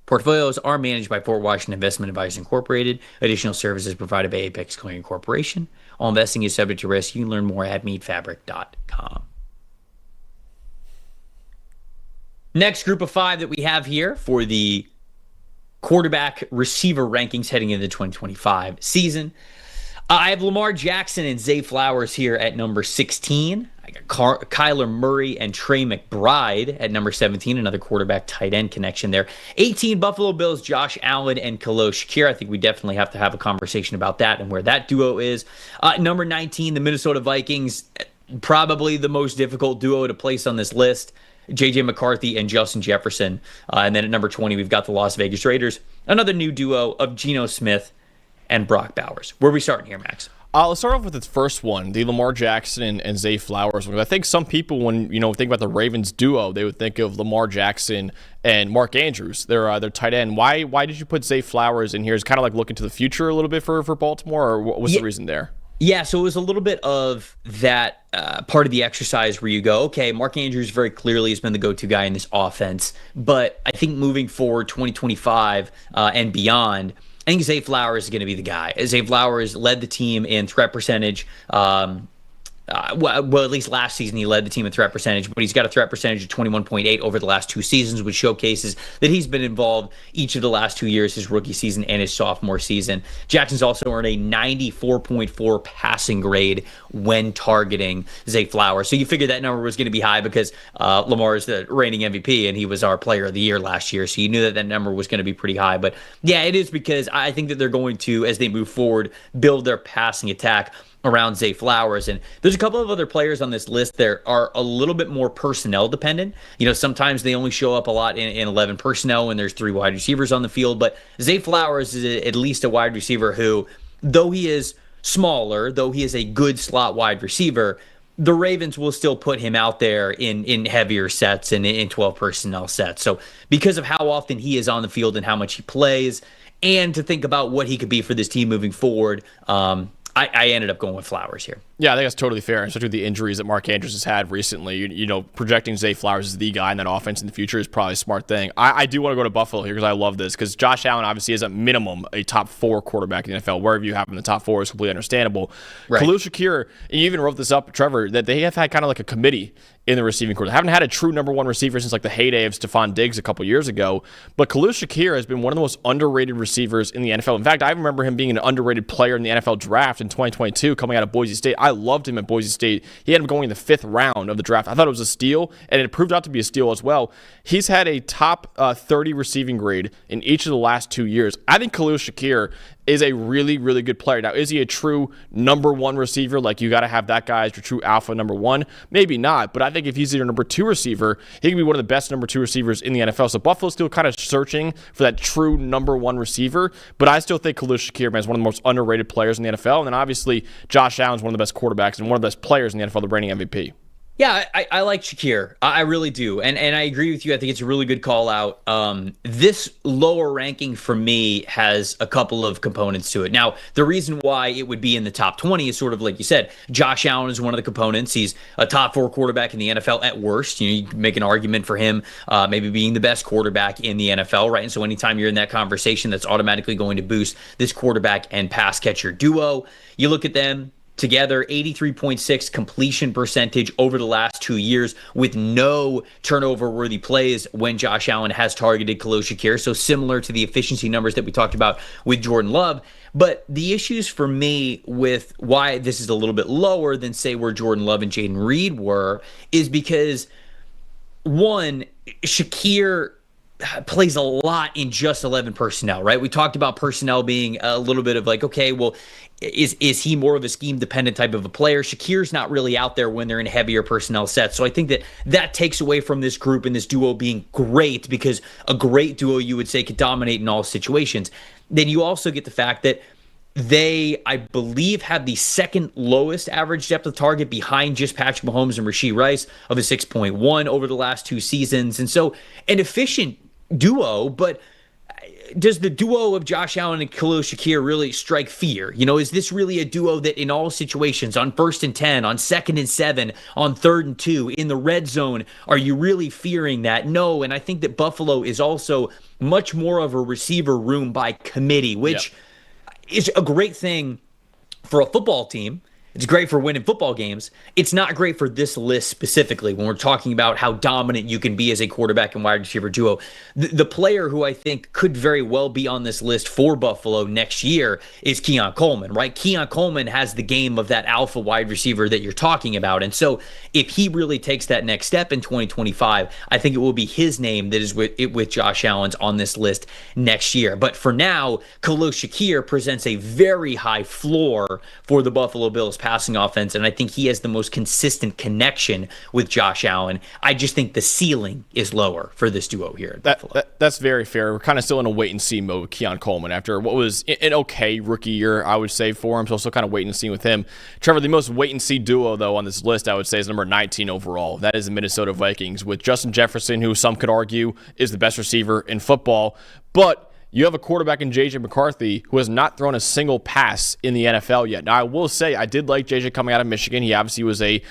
S1: Portfolios are managed by Fort Washington Investment Advisors Incorporated. Additional services provided by Apex Clearing Corporation. All investing is subject to risk. You can learn more at meetfabric.com. Next group of five that we have here for the quarterback receiver rankings heading into the 2025 season. I have Lamar Jackson and Zay Flowers here at number 16. I got Kyler Murray and Trey McBride at number 17, another quarterback tight end connection there. 18, Buffalo Bills, Josh Allen and Khalil Shakir. I think we definitely have to have a conversation about that and where that duo is. Number 19, the Minnesota Vikings, probably the most difficult duo to place on this list. J.J. McCarthy and Justin Jefferson. And then at number 20, we've got the Las Vegas Raiders. Another new duo of Geno Smith and Brock Bowers. Where are we starting here, Max?
S2: Let's start off with the first one, the Lamar Jackson and Zay Flowers. I think some people, when think about the Ravens duo, they would think of Lamar Jackson and Mark Andrews, their tight end. Why did you put Zay Flowers in here? Is kind of like looking to the future a little bit for Baltimore, or what was the reason there?
S1: Yeah, so it was a little bit of that part of the exercise where you go, okay, Mark Andrews very clearly has been the go-to guy in this offense, but I think moving forward 2025 and beyond, I think Zay Flowers is going to be the guy. Zay Flowers led the team in threat percentage. Well, at least last season he led the team in threat percentage, but he's got a threat percentage of 21.8 over the last two seasons, which showcases that he's been involved each of the last 2 years, his rookie season and his sophomore season. Jackson's also earned a 94.4 passing grade when targeting Zay Flowers. So you figured that number was going to be high because Lamar is the reigning MVP and he was our player of the year last year. So you knew that number was going to be pretty high. But yeah, it is because I think that they're going to, as they move forward, build their passing attack around Zay Flowers. And there's a couple of other players on this list that are a little bit more personnel dependent. Sometimes they only show up a lot in 11 personnel when there's 3 wide receivers on the field. But Zay Flowers is at least a wide receiver who, though he is smaller, though he is a good slot wide receiver, the Ravens will still put him out there in heavier sets and in 12 personnel sets. So because of how often he is on the field and how much he plays, and to think about what he could be for this team moving forward, I ended up going with Flowers here.
S2: Yeah, I think that's totally fair, especially with the injuries that Mark Andrews has had recently. Projecting Zay Flowers as the guy in that offense in the future is probably a smart thing. I do want to go to Buffalo here because I love this, because Josh Allen obviously is at minimum a top 4 quarterback in the NFL. Wherever you have him in the top 4 is completely understandable. Right. Khalil Shakir, and you even wrote this up, Trevor, that they have had kind of like a committee in the receiving corps. They haven't had a true number 1 receiver since like the heyday of Stephon Diggs a couple years ago, but Khalil Shakir has been one of the most underrated receivers in the NFL. In fact, I remember him being an underrated player in the NFL draft in 2022 coming out of Boise State. I loved him at Boise State. He ended up going in the 5th round of the draft. I thought it was a steal, and it proved out to be a steal as well. He's had a top 30 receiving grade in each of the last 2 years. I think Khalil Shakir is a really, really good player. Now, is he a true number 1 receiver? Like, you got to have that guy as your true alpha number 1? Maybe not, but I think if he's your number 2 receiver, he can be one of the best number 2 receivers in the NFL. So Buffalo's still kind of searching for that true number 1 receiver, but I still think Khalil Shakir, man, is one of the most underrated players in the NFL. And then obviously Josh Allen's one of the best quarterbacks and one of the best players in the NFL, the reigning MVP.
S1: Yeah, I like Shakir. I really do. And I agree with you. I think it's a really good call out. This lower ranking for me has a couple of components to it. Now, the reason why it would be in the top 20 is sort of like you said. Josh Allen is one of the components. He's a top 4 quarterback in the NFL at worst. You can make an argument for him maybe being the best quarterback in the NFL, right? And so anytime you're in that conversation, that's automatically going to boost this quarterback and pass catcher duo. You look at them together, 83.6 completion percentage over the last 2 years with no turnover-worthy plays when Josh Allen has targeted Khalil Shakir. So similar to the efficiency numbers that we talked about with Jordan Love. But the issues for me with why this is a little bit lower than, say, where Jordan Love and Jaden Reed were is because, one, Shakir plays a lot in just 11 personnel, right? We talked about personnel being a little bit of like, okay, well, is he more of a scheme-dependent type of a player? Shakir's not really out there when they're in heavier personnel sets. So I think that takes away from this group and this duo being great, because a great duo, you would say, could dominate in all situations. Then you also get the fact that they, I believe, have the second lowest average depth of target behind just Patrick Mahomes and Rashee Rice of a 6.1 over the last 2 seasons. And so an efficient duo, but does the duo of Josh Allen and Khalil Shakir really strike fear? Is this really a duo that in all situations, on 1st and 10, on 2nd and 7, on 3rd and 2, in the red zone, are you really fearing that? No, and I think that Buffalo is also much more of a receiver room by committee, which is a great thing for a football team. It's great for winning football games. It's not great for this list specifically when we're talking about how dominant you can be as a quarterback and wide receiver duo. The player who I think could very well be on this list for Buffalo next year is Keon Coleman, right? Keon Coleman has the game of that alpha wide receiver that you're talking about. And so if he really takes that next step in 2025, I think it will be his name that is with Josh Allen's on this list next year. But for now, Khalil Shakir presents a very high floor for the Buffalo Bills passing offense, and I think he has the most consistent connection with Josh Allen. I just think the ceiling is lower for this duo here at Buffalo.
S2: That's very fair. We're kind of still in a wait-and-see mode with Keon Coleman after what was an okay rookie year, I would say, for him, so still kind of wait-and-see with him. Trevor, the most wait-and-see duo, though, on this list, I would say, is number 19 overall. That is the Minnesota Vikings, with Justin Jefferson, who some could argue is the best receiver in football, but you have a quarterback in J.J. McCarthy who has not thrown a single pass in the NFL yet. Now, I will say I did like J.J. coming out of Michigan. He obviously was a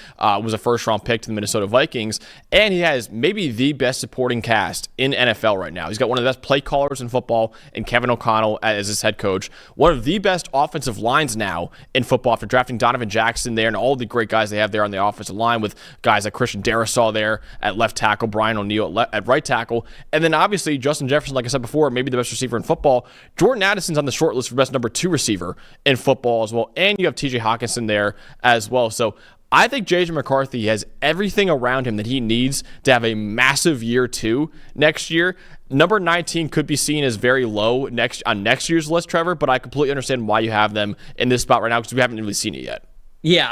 S2: first-round pick to the Minnesota Vikings, and he has maybe the best supporting cast in NFL right now. He's got one of the best play callers in football in Kevin O'Connell as his head coach, one of the best offensive lines now in football after drafting Donovan Jackson there and all the great guys they have there on the offensive line with guys like Christian Darrisaw there at left tackle, Brian O'Neill at right tackle, and then obviously Justin Jefferson, like I said before, maybe the best receiver in football. Jordan Addison's on the short list for best number 2 receiver in football as well, and you have TJ Hawkinson there as well. So I think J.J. McCarthy has everything around him that he needs to have a massive year 2 next year. Number 19 could be seen as very low on next year's list, Trevor, but I completely understand why you have them in this spot right now because we haven't really seen it yet.
S1: Yeah,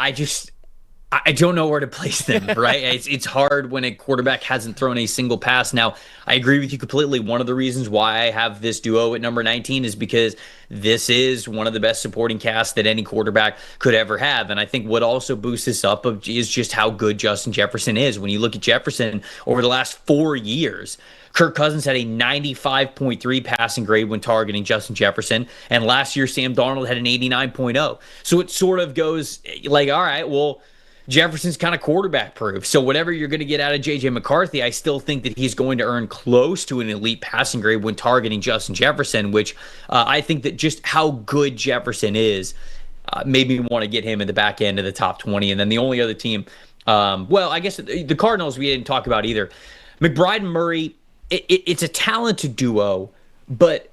S1: I don't know where to place them, right? It's hard when a quarterback hasn't thrown a single pass. Now, I agree with you completely. One of the reasons why I have this duo at number 19 is because this is one of the best supporting casts that any quarterback could ever have. And I think what also boosts this up is just how good Justin Jefferson is. When you look at Jefferson over the last 4 years, Kirk Cousins had a 95.3 passing grade when targeting Justin Jefferson. And last year, Sam Darnold had an 89.0. So it sort of goes like, all right, well, Jefferson's kind of quarterback proof. So whatever you're going to get out of J.J. McCarthy, I still think that he's going to earn close to an elite passing grade when targeting Justin Jefferson, which I think that just how good Jefferson is made me want to get him in the back end of the top 20. And then the only other team, well, I guess the Cardinals we didn't talk about either. McBride and Murray, it's a talented duo, but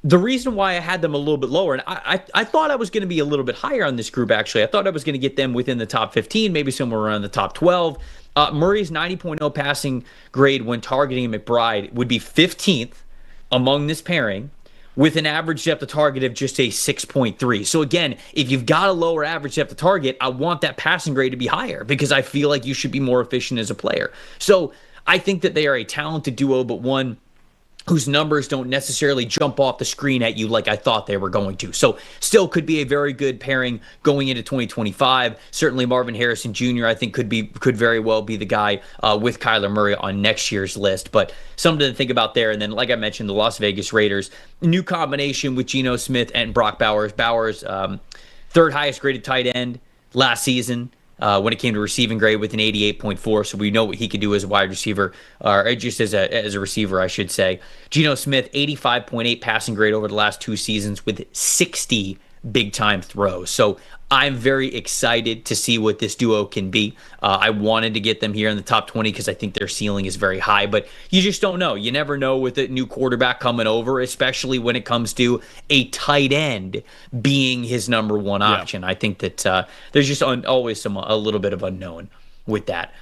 S1: the reason why I had them a little bit lower, and I thought I was going to be a little bit higher on this group, actually. I thought I was going to get them within the top 15, maybe somewhere around the top 12. Murray's 90.0 passing grade when targeting McBride would be 15th among this pairing with an average depth of target of just a 6.3. So again, if you've got a lower average depth of target, I want that passing grade to be higher because I feel like you should be more efficient as a player. So I think that they are a talented duo, but one whose numbers don't necessarily jump off the screen at you like I thought they were going to. So still could be a very good pairing going into 2025. Certainly Marvin Harrison Jr. I think could very well be the guy with Kyler Murray on next year's list. But something to think about there. And then, like I mentioned, the Las Vegas Raiders, new combination with Geno Smith and Brock Bowers. Bowers, third highest graded tight end last season. When it came to receiving grade with an 88.4, so we know what he could do as a wide receiver, or just as a receiver, I should say. Geno Smith, 85.8 passing grade over the last 2 seasons with 60 big-time throws. So I'm very excited to see what this duo can be. I wanted to get them here in the top 20 because I think their ceiling is very high, but you just don't know. You never know with a new quarterback coming over, especially when it comes to a tight end being his number one option. I think that there's just always a little bit of unknown with that.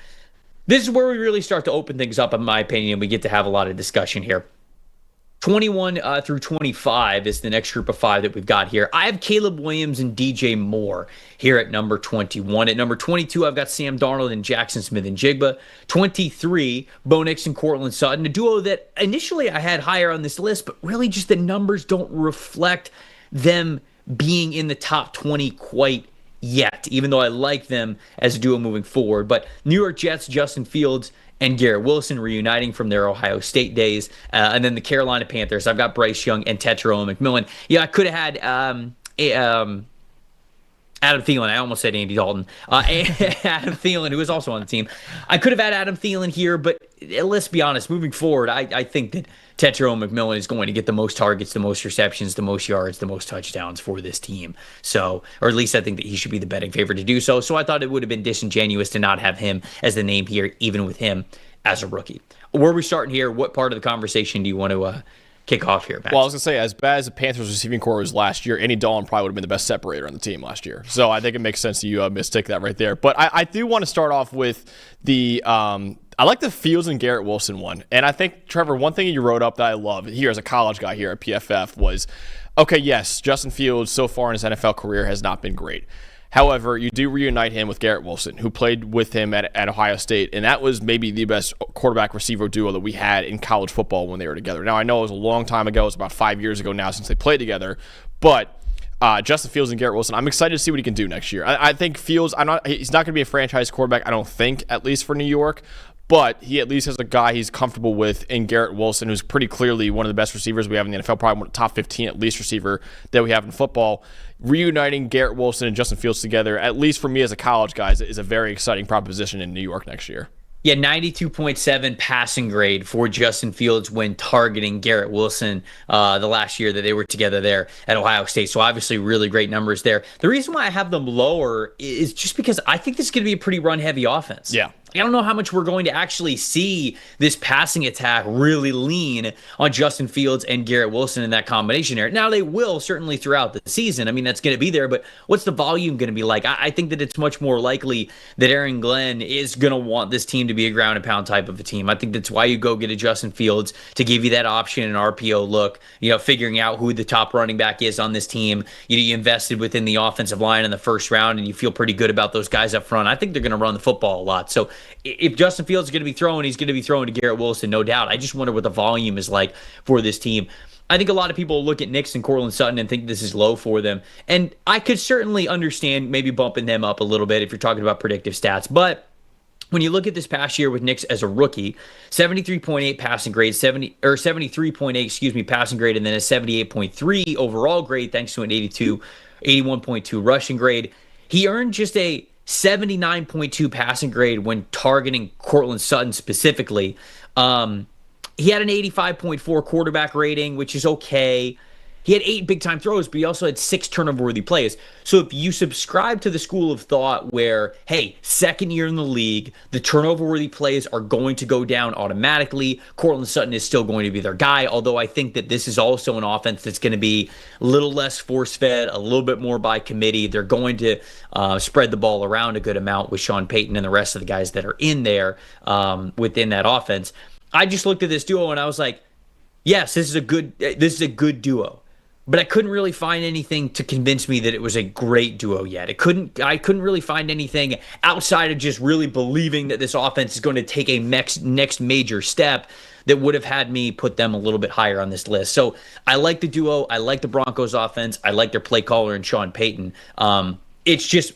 S1: This is where we really start to open things up, in my opinion. We get to have a lot of discussion here. 21 through 25 is the next group of 5 that we've got here. I have Caleb Williams and DJ Moore here at number 21. At number 22, I've got Sam Darnold and Jackson Smith-Njigba. 23, Bo Nix and Courtland Sutton, a duo that initially I had higher on this list, but really just the numbers don't reflect them being in the top 20 quite yet, even though I like them as a duo moving forward. But New York Jets, Justin Fields and Garrett Wilson reuniting from their Ohio State days. And then the Carolina Panthers, I've got Bryce Young and Tetairoa McMillan. Yeah, I could have had Adam Thielen. I almost said Andy Dalton. Adam Thielen, who was also on the team. I could have had Adam Thielen here, but let's be honest, moving forward, I think that Tetairoa McMillan is going to get the most targets, the most receptions, the most yards, the most touchdowns for this team. So, or at least I think that he should be the betting favorite to do so. So I thought it would have been disingenuous to not have him as the name here, even with him as a rookie. Where are we starting here? What part of the conversation do you want to kick off here, Max?
S2: Well, I was going to say, as bad as the Panthers receiving core was last year, Andy Dalton probably would have been the best separator on the team last year. So I think it makes sense that you mistake that right there. But I do want to start off with the I like the Fields and Garrett Wilson one. And I think, Trevor, one thing you wrote up that I love here as a college guy here at PFF was, okay, yes, Justin Fields so far in his NFL career has not been great. However, you do reunite him with Garrett Wilson, who played with him at Ohio State, and that was maybe the best quarterback-receiver duo that we had in college football when they were together. Now, I know it was a long time ago. It was about 5 years ago now since they played together, but Justin Fields and Garrett Wilson, I'm excited to see what he can do next year. I think Fields, he's not going to be a franchise quarterback, I don't think, at least for New York, but he at least has a guy he's comfortable with in Garrett Wilson, who's pretty clearly one of the best receivers we have in the NFL, probably one of the top 15 at least receiver that we have in football. Reuniting Garrett Wilson and Justin Fields together, at least for me as a college guy, is a very exciting proposition in New York next year.
S1: Yeah, 92.7 passing grade for Justin Fields when targeting Garrett Wilson the last year that they were together there at Ohio State. So obviously really great numbers there. The reason why I have them lower is just because I think this is going to be a pretty run-heavy offense.
S2: Yeah.
S1: I don't know how much we're going to actually see this passing attack really lean on Justin Fields and Garrett Wilson in that combination there. Now, they will certainly throughout the season. I mean, that's going to be there, but what's the volume going to be like? I think that it's much more likely that Aaron Glenn is going to want this team to be a ground and pound type of a team. I think that's why you go get a Justin Fields to give you that option and RPO look, figuring out who the top running back is on this team. You invested within the offensive line in the first round, and you feel pretty good about those guys up front. I think they're going to run the football a lot. So if Justin Fields is going to be throwing, he's going to be throwing to Garrett Wilson, no doubt. I just wonder what the volume is like for this team. I think a lot of people look at Nix and Courtland Sutton and think this is low for them. And I could certainly understand maybe bumping them up a little bit if you're talking about predictive stats. But when you look at this past year with Nix as a rookie, 73.8 passing grade, 73.8, passing grade, and then a 78.3 overall grade thanks to an 81.2 rushing grade. He earned just a 79.2 passing grade when targeting Courtland Sutton specifically. He had an 85.4 quarterback rating, which is okay. He had 8 big-time throws, but he also had 6 turnover-worthy plays. So if you subscribe to the school of thought where, hey, second year in the league, the turnover-worthy plays are going to go down automatically, Courtland Sutton is still going to be their guy, although I think that this is also an offense that's going to be a little less force-fed, a little bit more by committee. They're going to spread the ball around a good amount with Sean Payton and the rest of the guys that are in there within that offense. I just looked at this duo and I was like, yes, this is a good duo. But I couldn't really find anything to convince me that it was a great duo yet. I couldn't really find anything outside of just really believing that this offense is going to take a next major step that would have had me put them a little bit higher on this list. So I like the duo. I like the Broncos offense. I like their play caller and Sean Payton. It's just,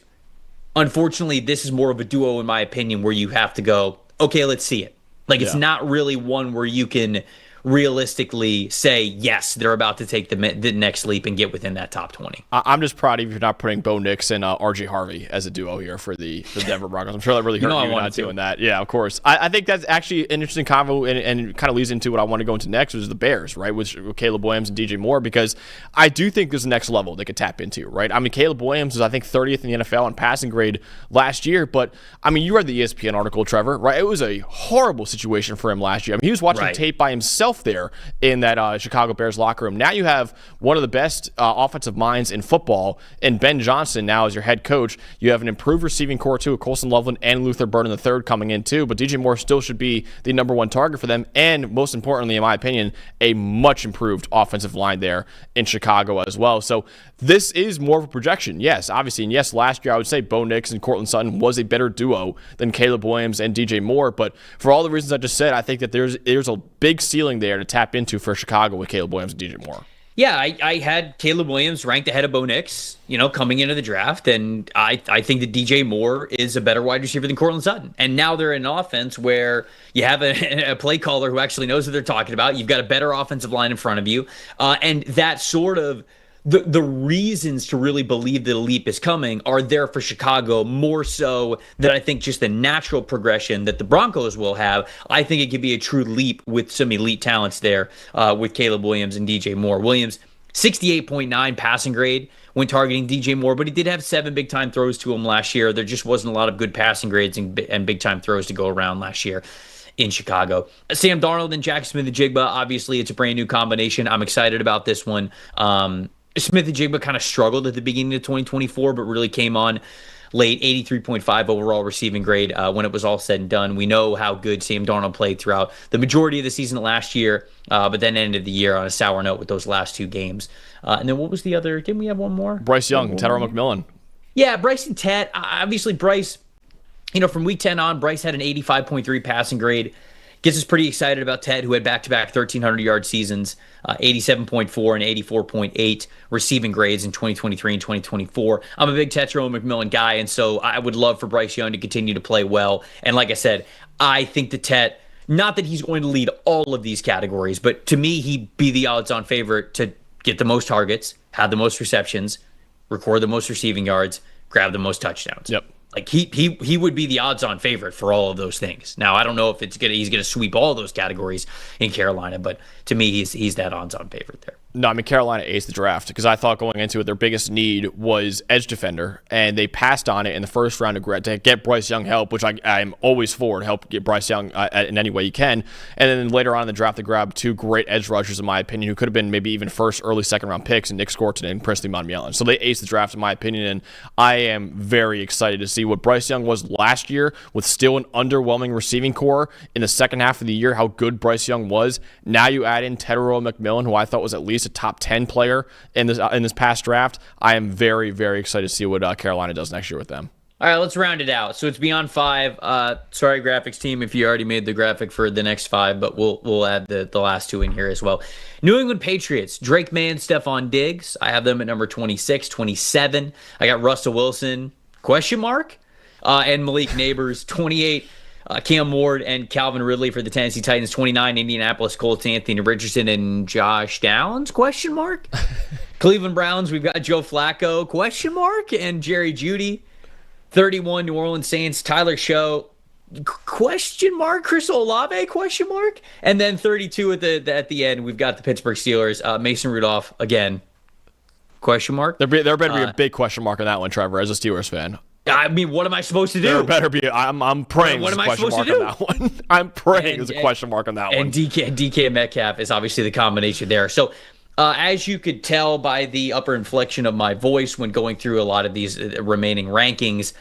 S1: unfortunately, this is more of a duo, in my opinion, where you have to go, okay, let's see it. Like, it's not really one where you can realistically say, yes, they're about to take the next leap and get within that top 20.
S2: I'm just proud of you for not putting Bo Nix and RJ Harvey as a duo here for the Denver Broncos. I'm sure that really hurt you not doing that. Yeah, of course. I think that's actually an interesting convo and kind of leads into what I want to go into next, which is the Bears, right, with Caleb Williams and DJ Moore, because I do think there's a next level they could tap into, right? I mean, Caleb Williams was, I think, 30th in the NFL in passing grade last year, but, I mean, you read the ESPN article, Trevor, right? It was a horrible situation for him last year. I mean, he was watching tape by himself there in that Chicago Bears locker room. Now you have one of the best offensive minds in football and Ben Johnson now as your head coach. You have an improved receiving core too, with Colson Loveland and Luther Burden III coming in too, but DJ Moore still should be the number one target for them, and most importantly, in my opinion, a much improved offensive line there in Chicago as well. So this is more of a projection, yes, obviously, and yes, last year I would say Bo Nix and Courtland Sutton was a better duo than Caleb Williams and DJ Moore, but for all the reasons I just said, I think that there's a big ceiling there to tap into for Chicago with Caleb Williams and DJ Moore.
S1: Yeah, I had Caleb Williams ranked ahead of Bo Nix, coming into the draft, and I think that DJ Moore is a better wide receiver than Courtland Sutton. And now they're in an offense where you have a play caller who actually knows what they're talking about. You've got a better offensive line in front of you, and that sort of the reasons to really believe that a leap is coming are there for Chicago, more so than I think just the natural progression that the Broncos will have. I think it could be a true leap with some elite talents there with Caleb Williams and DJ Moore. Williams, 68.9 passing grade when targeting DJ Moore, but he did have 7 big-time throws to him last year. There just wasn't a lot of good passing grades and big-time throws to go around last year in Chicago. Sam Darnold and Jack Smith-Njigba, obviously it's a brand new combination. I'm excited about this one. Smith-Njigba kind of struggled at the beginning of 2024, but really came on late, 83.5 overall receiving grade when it was all said and done. We know how good Sam Darnold played throughout the majority of the season last year, but then ended the year on a sour note with those last 2 games. And then what was the other? Didn't we have one more?
S2: Bryce Young and Tedder McMillan.
S1: Yeah, Bryce and Ted. Obviously, Bryce, from week 10 on, Bryce had an 85.3 passing grade. Gets us pretty excited about Ted, who had back-to-back 1,300-yard seasons, 87.4 and 84.8 receiving grades in 2023 and 2024. I'm a big Tetro McMillan guy, and so I would love for Bryce Young to continue to play well. And like I said, I think that Ted, not that he's going to lead all of these categories, but to me, he'd be the odds-on favorite to get the most targets, have the most receptions, record the most receiving yards, grab the most touchdowns.
S2: Yep.
S1: Like he would be the odds-on favorite for all of those things. Now I don't know if he's gonna sweep all those categories in Carolina, but to me he's that odds-on favorite there.
S2: No, I mean, Carolina aced the draft because I thought going into it, their biggest need was edge defender, and they passed on it in the first round to get Bryce Young help, which I'm always for, to help get Bryce Young in any way you can. And then later on in the draft, they grabbed two great edge rushers, in my opinion, who could have been maybe even first, early second-round picks, in Nick Scorton and Princely Monmielen. So they aced the draft, in my opinion, and I am very excited to see what Bryce Young was last year with still an underwhelming receiving core in the second half of the year, how good Bryce Young was. Now you add in Tedero McMillan, who I thought was at least a top 10 player in this past draft. I am very, very excited to see what Carolina does next year with them.
S1: All right, let's round it out. So it's beyond 5. Sorry, graphics team, if you already made the graphic for the next 5, but we'll add the last 2 in here as well. New England Patriots, Drake May and Stephon Diggs. I have them at number 26, 27. I got Russell Wilson, question mark, and Malik Neighbors, 28. Cam Ward and Calvin Ridley for the Tennessee Titans, 29. Indianapolis Colts, Anthony Richardson and Josh Downs, question mark. Cleveland Browns, we've got Joe Flacco, question mark, and Jerry Jeudy. 31, New Orleans Saints, Tyler Show, question mark, Chris Olave, question mark. And then 32 at the end, we've got the Pittsburgh Steelers, Mason Rudolph, again, question mark.
S2: There better be a big question mark on that one, Trevor, as a Steelers fan.
S1: I mean, what am I supposed to do?
S2: There better be. I'm praying
S1: what
S2: there's
S1: am
S2: a
S1: I
S2: question
S1: supposed
S2: mark
S1: to do?
S2: on that one. I'm praying there's a question mark on that one.
S1: And DK Metcalf is obviously the combination there. So, as you could tell by the upper inflection of my voice when going through a lot of these remaining rankings,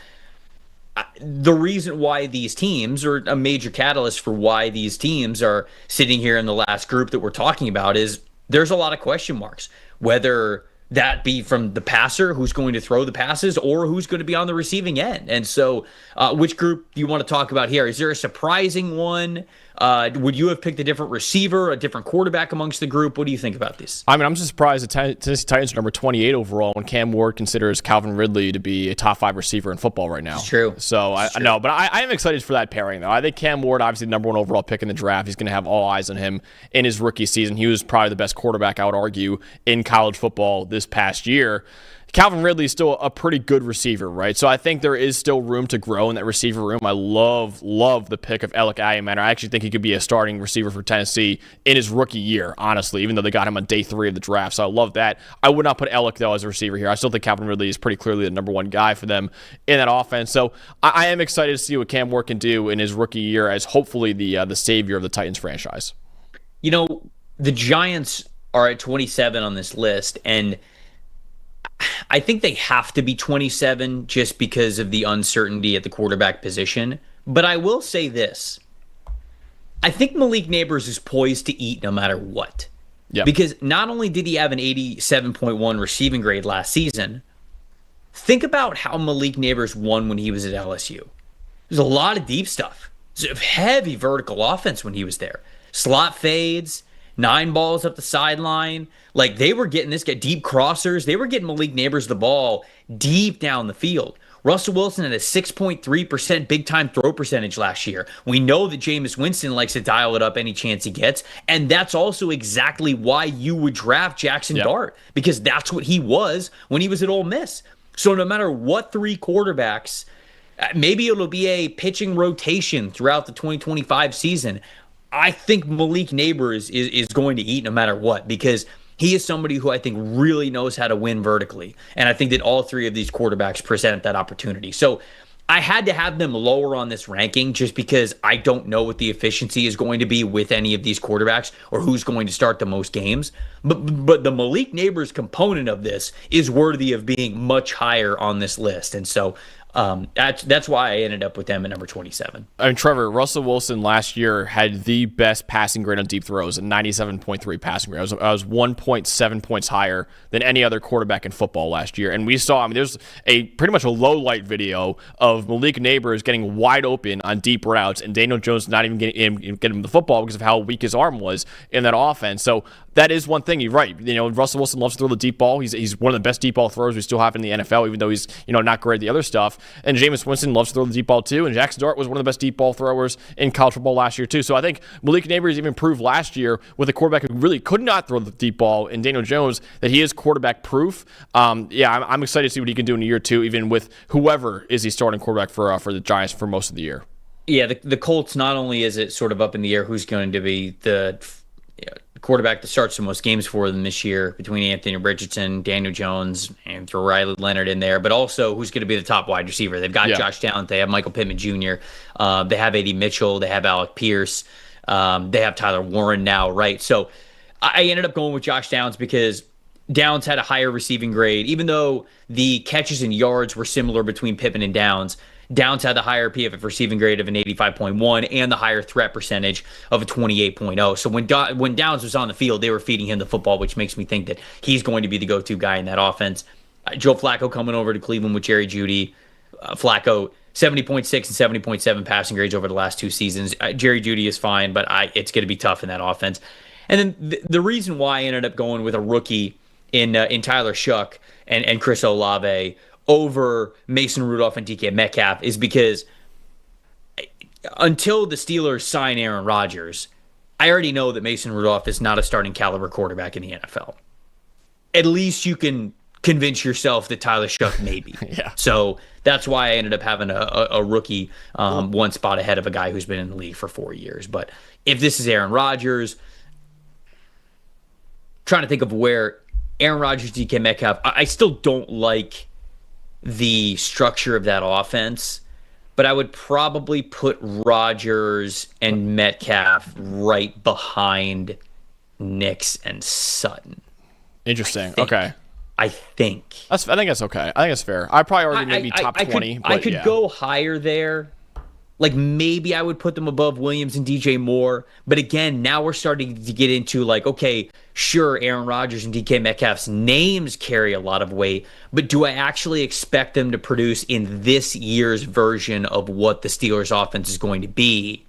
S1: the reason why these teams, or a major catalyst for why these teams are sitting here in the last group that we're talking about, is there's a lot of question marks. Whether that be from the passer who's going to throw the passes or who's going to be on the receiving end. And so which group do you want to talk about here? Is there a surprising one? Would you have picked a different receiver, a different quarterback amongst the group? What do you think about this?
S2: I mean, I'm just surprised the Tennessee Titans are number 28 overall when Cam Ward considers Calvin Ridley to be a top 5 receiver in football right now.
S1: It's true.
S2: So I know, but I am excited for that pairing, though. I think Cam Ward, obviously the number 1 overall pick in the draft, he's going to have all eyes on him in his rookie season. He was probably the best quarterback, I would argue, in college football this past year. Calvin Ridley is still a pretty good receiver, right? So I think there is still room to grow in that receiver room. I love the pick of Alec Ayman. I actually think he could be a starting receiver for Tennessee in his rookie year, honestly, even though they got him on day 3 of the draft. So I love that. I would not put Alec, though, as a receiver here. I still think Calvin Ridley is pretty clearly the number 1 guy for them in that offense. So I am excited to see what Cam Ward can do in his rookie year as hopefully the savior of the Titans franchise.
S1: You know, the Giants are at 27 on this list, and I think they have to be 27 just because of the uncertainty at the quarterback position. But I will say this. I think Malik Neighbors is poised to eat no matter what.
S2: Yep.
S1: Because not only did he have an 87.1 receiving grade last season, think about how Malik Neighbors won when he was at LSU. There's a lot of deep stuff. There's a heavy vertical offense when he was there. Slot fades, 9 balls up the sideline. Like, they were getting this guy deep crossers. They were getting Malik Neighbors the ball deep down the field. Russell Wilson had a 6.3% big-time throw percentage last year. We know that Jameis Winston likes to dial it up any chance he gets, and that's also exactly why you would draft Jackson Dart, because that's what he was when he was at Ole Miss. So no matter what 3 quarterbacks, maybe it'll be a pitching rotation throughout the 2025 season, I think Malik Neighbors is going to eat no matter what, because he is somebody who I think really knows how to win vertically. And I think that all 3 of these quarterbacks present that opportunity. So I had to have them lower on this ranking just because I don't know what the efficiency is going to be with any of these quarterbacks or who's going to start the most games. But the Malik Neighbors component of this is worthy of being much higher on this list. And so that's why I ended up with them at number 27.
S2: I mean, Trevor, Russell Wilson last year had the best passing grade on deep throws, a 97.3 passing grade. I was 1.7 points higher than any other quarterback in football last year. And we saw, I mean, there's a pretty much a low light video of Malik Neighbors getting wide open on deep routes and Daniel Jones not even getting him the football because of how weak his arm was in that offense. So that is one thing. You're right. You know, Russell Wilson loves to throw the deep ball. He's one of the best deep ball throwers we still have in the NFL, even though he's, not great at the other stuff. And Jameis Winston loves to throw the deep ball too. And Jackson Dart was one of the best deep ball throwers in college football last year too. So I think Malik Neighbors even proved last year with a quarterback who really could not throw the deep ball in Daniel Jones that he is quarterback proof. I'm excited to see what he can do in a year 2, even with whoever is he starting quarterback for the Giants for most of the year.
S1: Yeah, the Colts, not only is it sort of up in the air who's going to be the quarterback that starts the most games for them this year between Anthony Richardson, Daniel Jones, and throw Riley Leonard in there, but also who's going to be the top wide receiver. They've got Josh Downs. They have Michael Pittman Jr. They have A.D. Mitchell. They have Alec Pierce. They have Tyler Warren now, right? So I ended up going with Josh Downs because Downs had a higher receiving grade. Even though the catches and yards were similar between Pittman and Downs, Downs had the higher PFF receiving grade of an 85.1 and the higher threat percentage of a 28.0. So when Downs was on the field, they were feeding him the football, which makes me think that he's going to be the go-to guy in that offense. Joe Flacco coming over to Cleveland with Jerry Jeudy. Flacco, 70.6 and 70.7 passing grades over the last 2 seasons. Jerry Jeudy is fine, but it's going to be tough in that offense. And then the reason why I ended up going with a rookie in Tyler Shuck and Chris Olave over Mason Rudolph and DK Metcalf is because until the Steelers sign Aaron Rodgers, I already know that Mason Rudolph is not a starting caliber quarterback in the NFL. At least you can convince yourself that Tyler Shuck may be. So that's why I ended up having a rookie one spot ahead of a guy who's been in the league for 4 years. But if this is Aaron Rodgers, trying to think of where Aaron Rodgers, DK Metcalf, I still don't like the structure of that offense, but I would probably put Rodgers and Metcalf right behind Nix and Sutton.
S2: Interesting.
S1: I think
S2: that's okay. I think that's fair. I probably already maybe top 20.
S1: I could go higher there. Like maybe I would put them above Williams and DJ Moore. But again, now we're starting to get into like, okay, sure, Aaron Rodgers and DK Metcalf's names carry a lot of weight, but do I actually expect them to produce in this year's version of what the Steelers offense is going to be?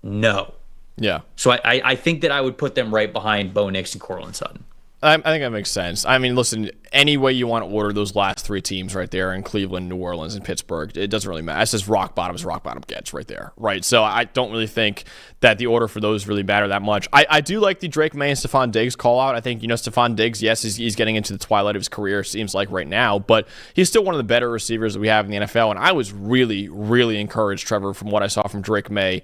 S1: No.
S2: Yeah.
S1: So I think that I would put them right behind Bo Nix and Courtland Sutton.
S2: I think that makes sense. I mean, listen, any way you want to order those last 3 teams right there in Cleveland, New Orleans, and Pittsburgh, it doesn't really matter. That's just rock bottom as rock bottom gets right there, right? So I don't really think that the order for those really matter that much. I do like the Drake May and Stephon Diggs call out. I think, Stephon Diggs, yes, he's getting into the twilight of his career, seems like right now, but he's still one of the better receivers that we have in the NFL, and I was really, really encouraged, Trevor, from what I saw from Drake May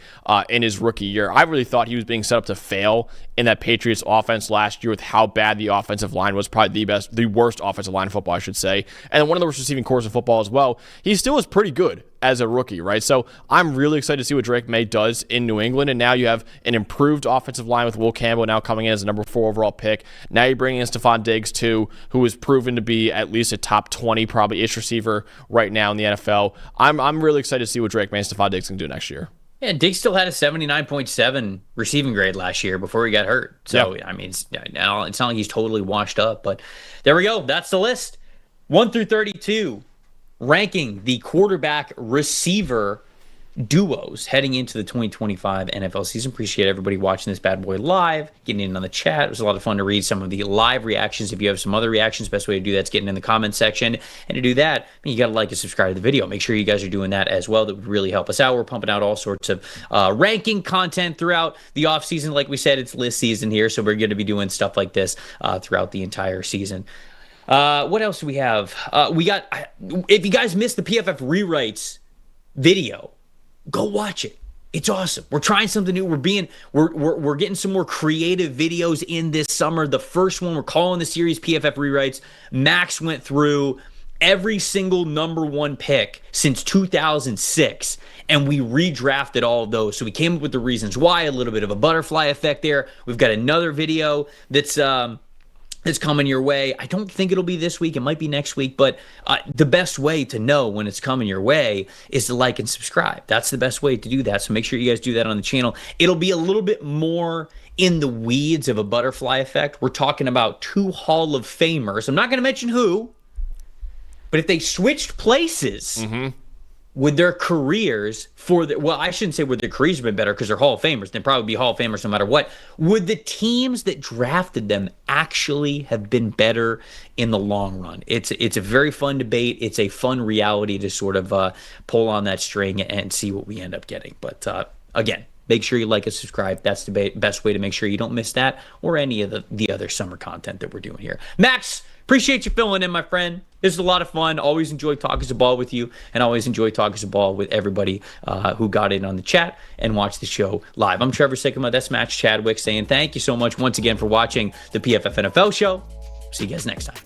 S2: in his rookie year. I really thought he was being set up to fail in that Patriots offense last year with how bad the offensive line was, probably the worst offensive line in football, I should say, and one of the worst receiving cores in football as well. He still was pretty good as a rookie, right? So I'm really excited to see what Drake May does in New England, and now you have an improved offensive line with Will Campbell now coming in as a number 4 overall pick. Now you're bringing in Stephon Diggs too, who is proven to be at least a top 20 probably-ish receiver right now in the NFL. I'm really excited to see what Drake May and Stephon Diggs can do next year.
S1: Yeah, Diggs still had a 79.7 receiving grade last year before he got hurt. So, I mean, it's not like he's totally washed up, but there we go. That's the list. 1 through 32, ranking the quarterback receiver duos heading into the 2025 NFL season. Appreciate everybody watching this bad boy live, getting in on the chat. It was a lot of fun to read some of the live reactions. If you have some other reactions, best way to do that is getting in the comments section. And to do that, you got to like and subscribe to the video. Make sure you guys are doing that as well. That would really help us out. We're pumping out all sorts of ranking content throughout the offseason. Like we said, it's list season here, so we're going to be doing stuff like this throughout the entire season. What else do we have? If you guys missed the PFF rewrites video, go watch it. It's awesome. We're trying something new. We're getting some more creative videos in this summer. The first one, we're calling the series PFF Rewrites. Max went through every single number 1 pick since 2006, and we redrafted all of those. So we came up with the reasons why, a little bit of a butterfly effect there. We've got another video that's coming your way. I don't think it'll be this week. It might be next week, but the best way to know when it's coming your way is to like and subscribe. That's the best way to do that. So make sure you guys do that on the channel. It'll be a little bit more in the weeds of a butterfly effect. We're talking about 2 Hall of Famers. I'm not going to mention who, but if they switched places with their careers I shouldn't say would their careers have been better because they're Hall of Famers. They'd probably be Hall of Famers no matter what. Would the teams that drafted them actually have been better in the long run? It's a very fun debate. It's a fun reality to sort of pull on that string and see what we end up getting. But again, make sure you like and subscribe. That's the best way to make sure you don't miss that or any of the other summer content that we're doing here. Max, appreciate you filling in, my friend. This is a lot of fun. Always enjoy talking some ball with you, and always enjoy talking some ball with everybody who got in on the chat and watched the show live. I'm Trevor Sikkema. That's Match Chadwick saying thank you so much once again for watching the PFF NFL show. See you guys next time.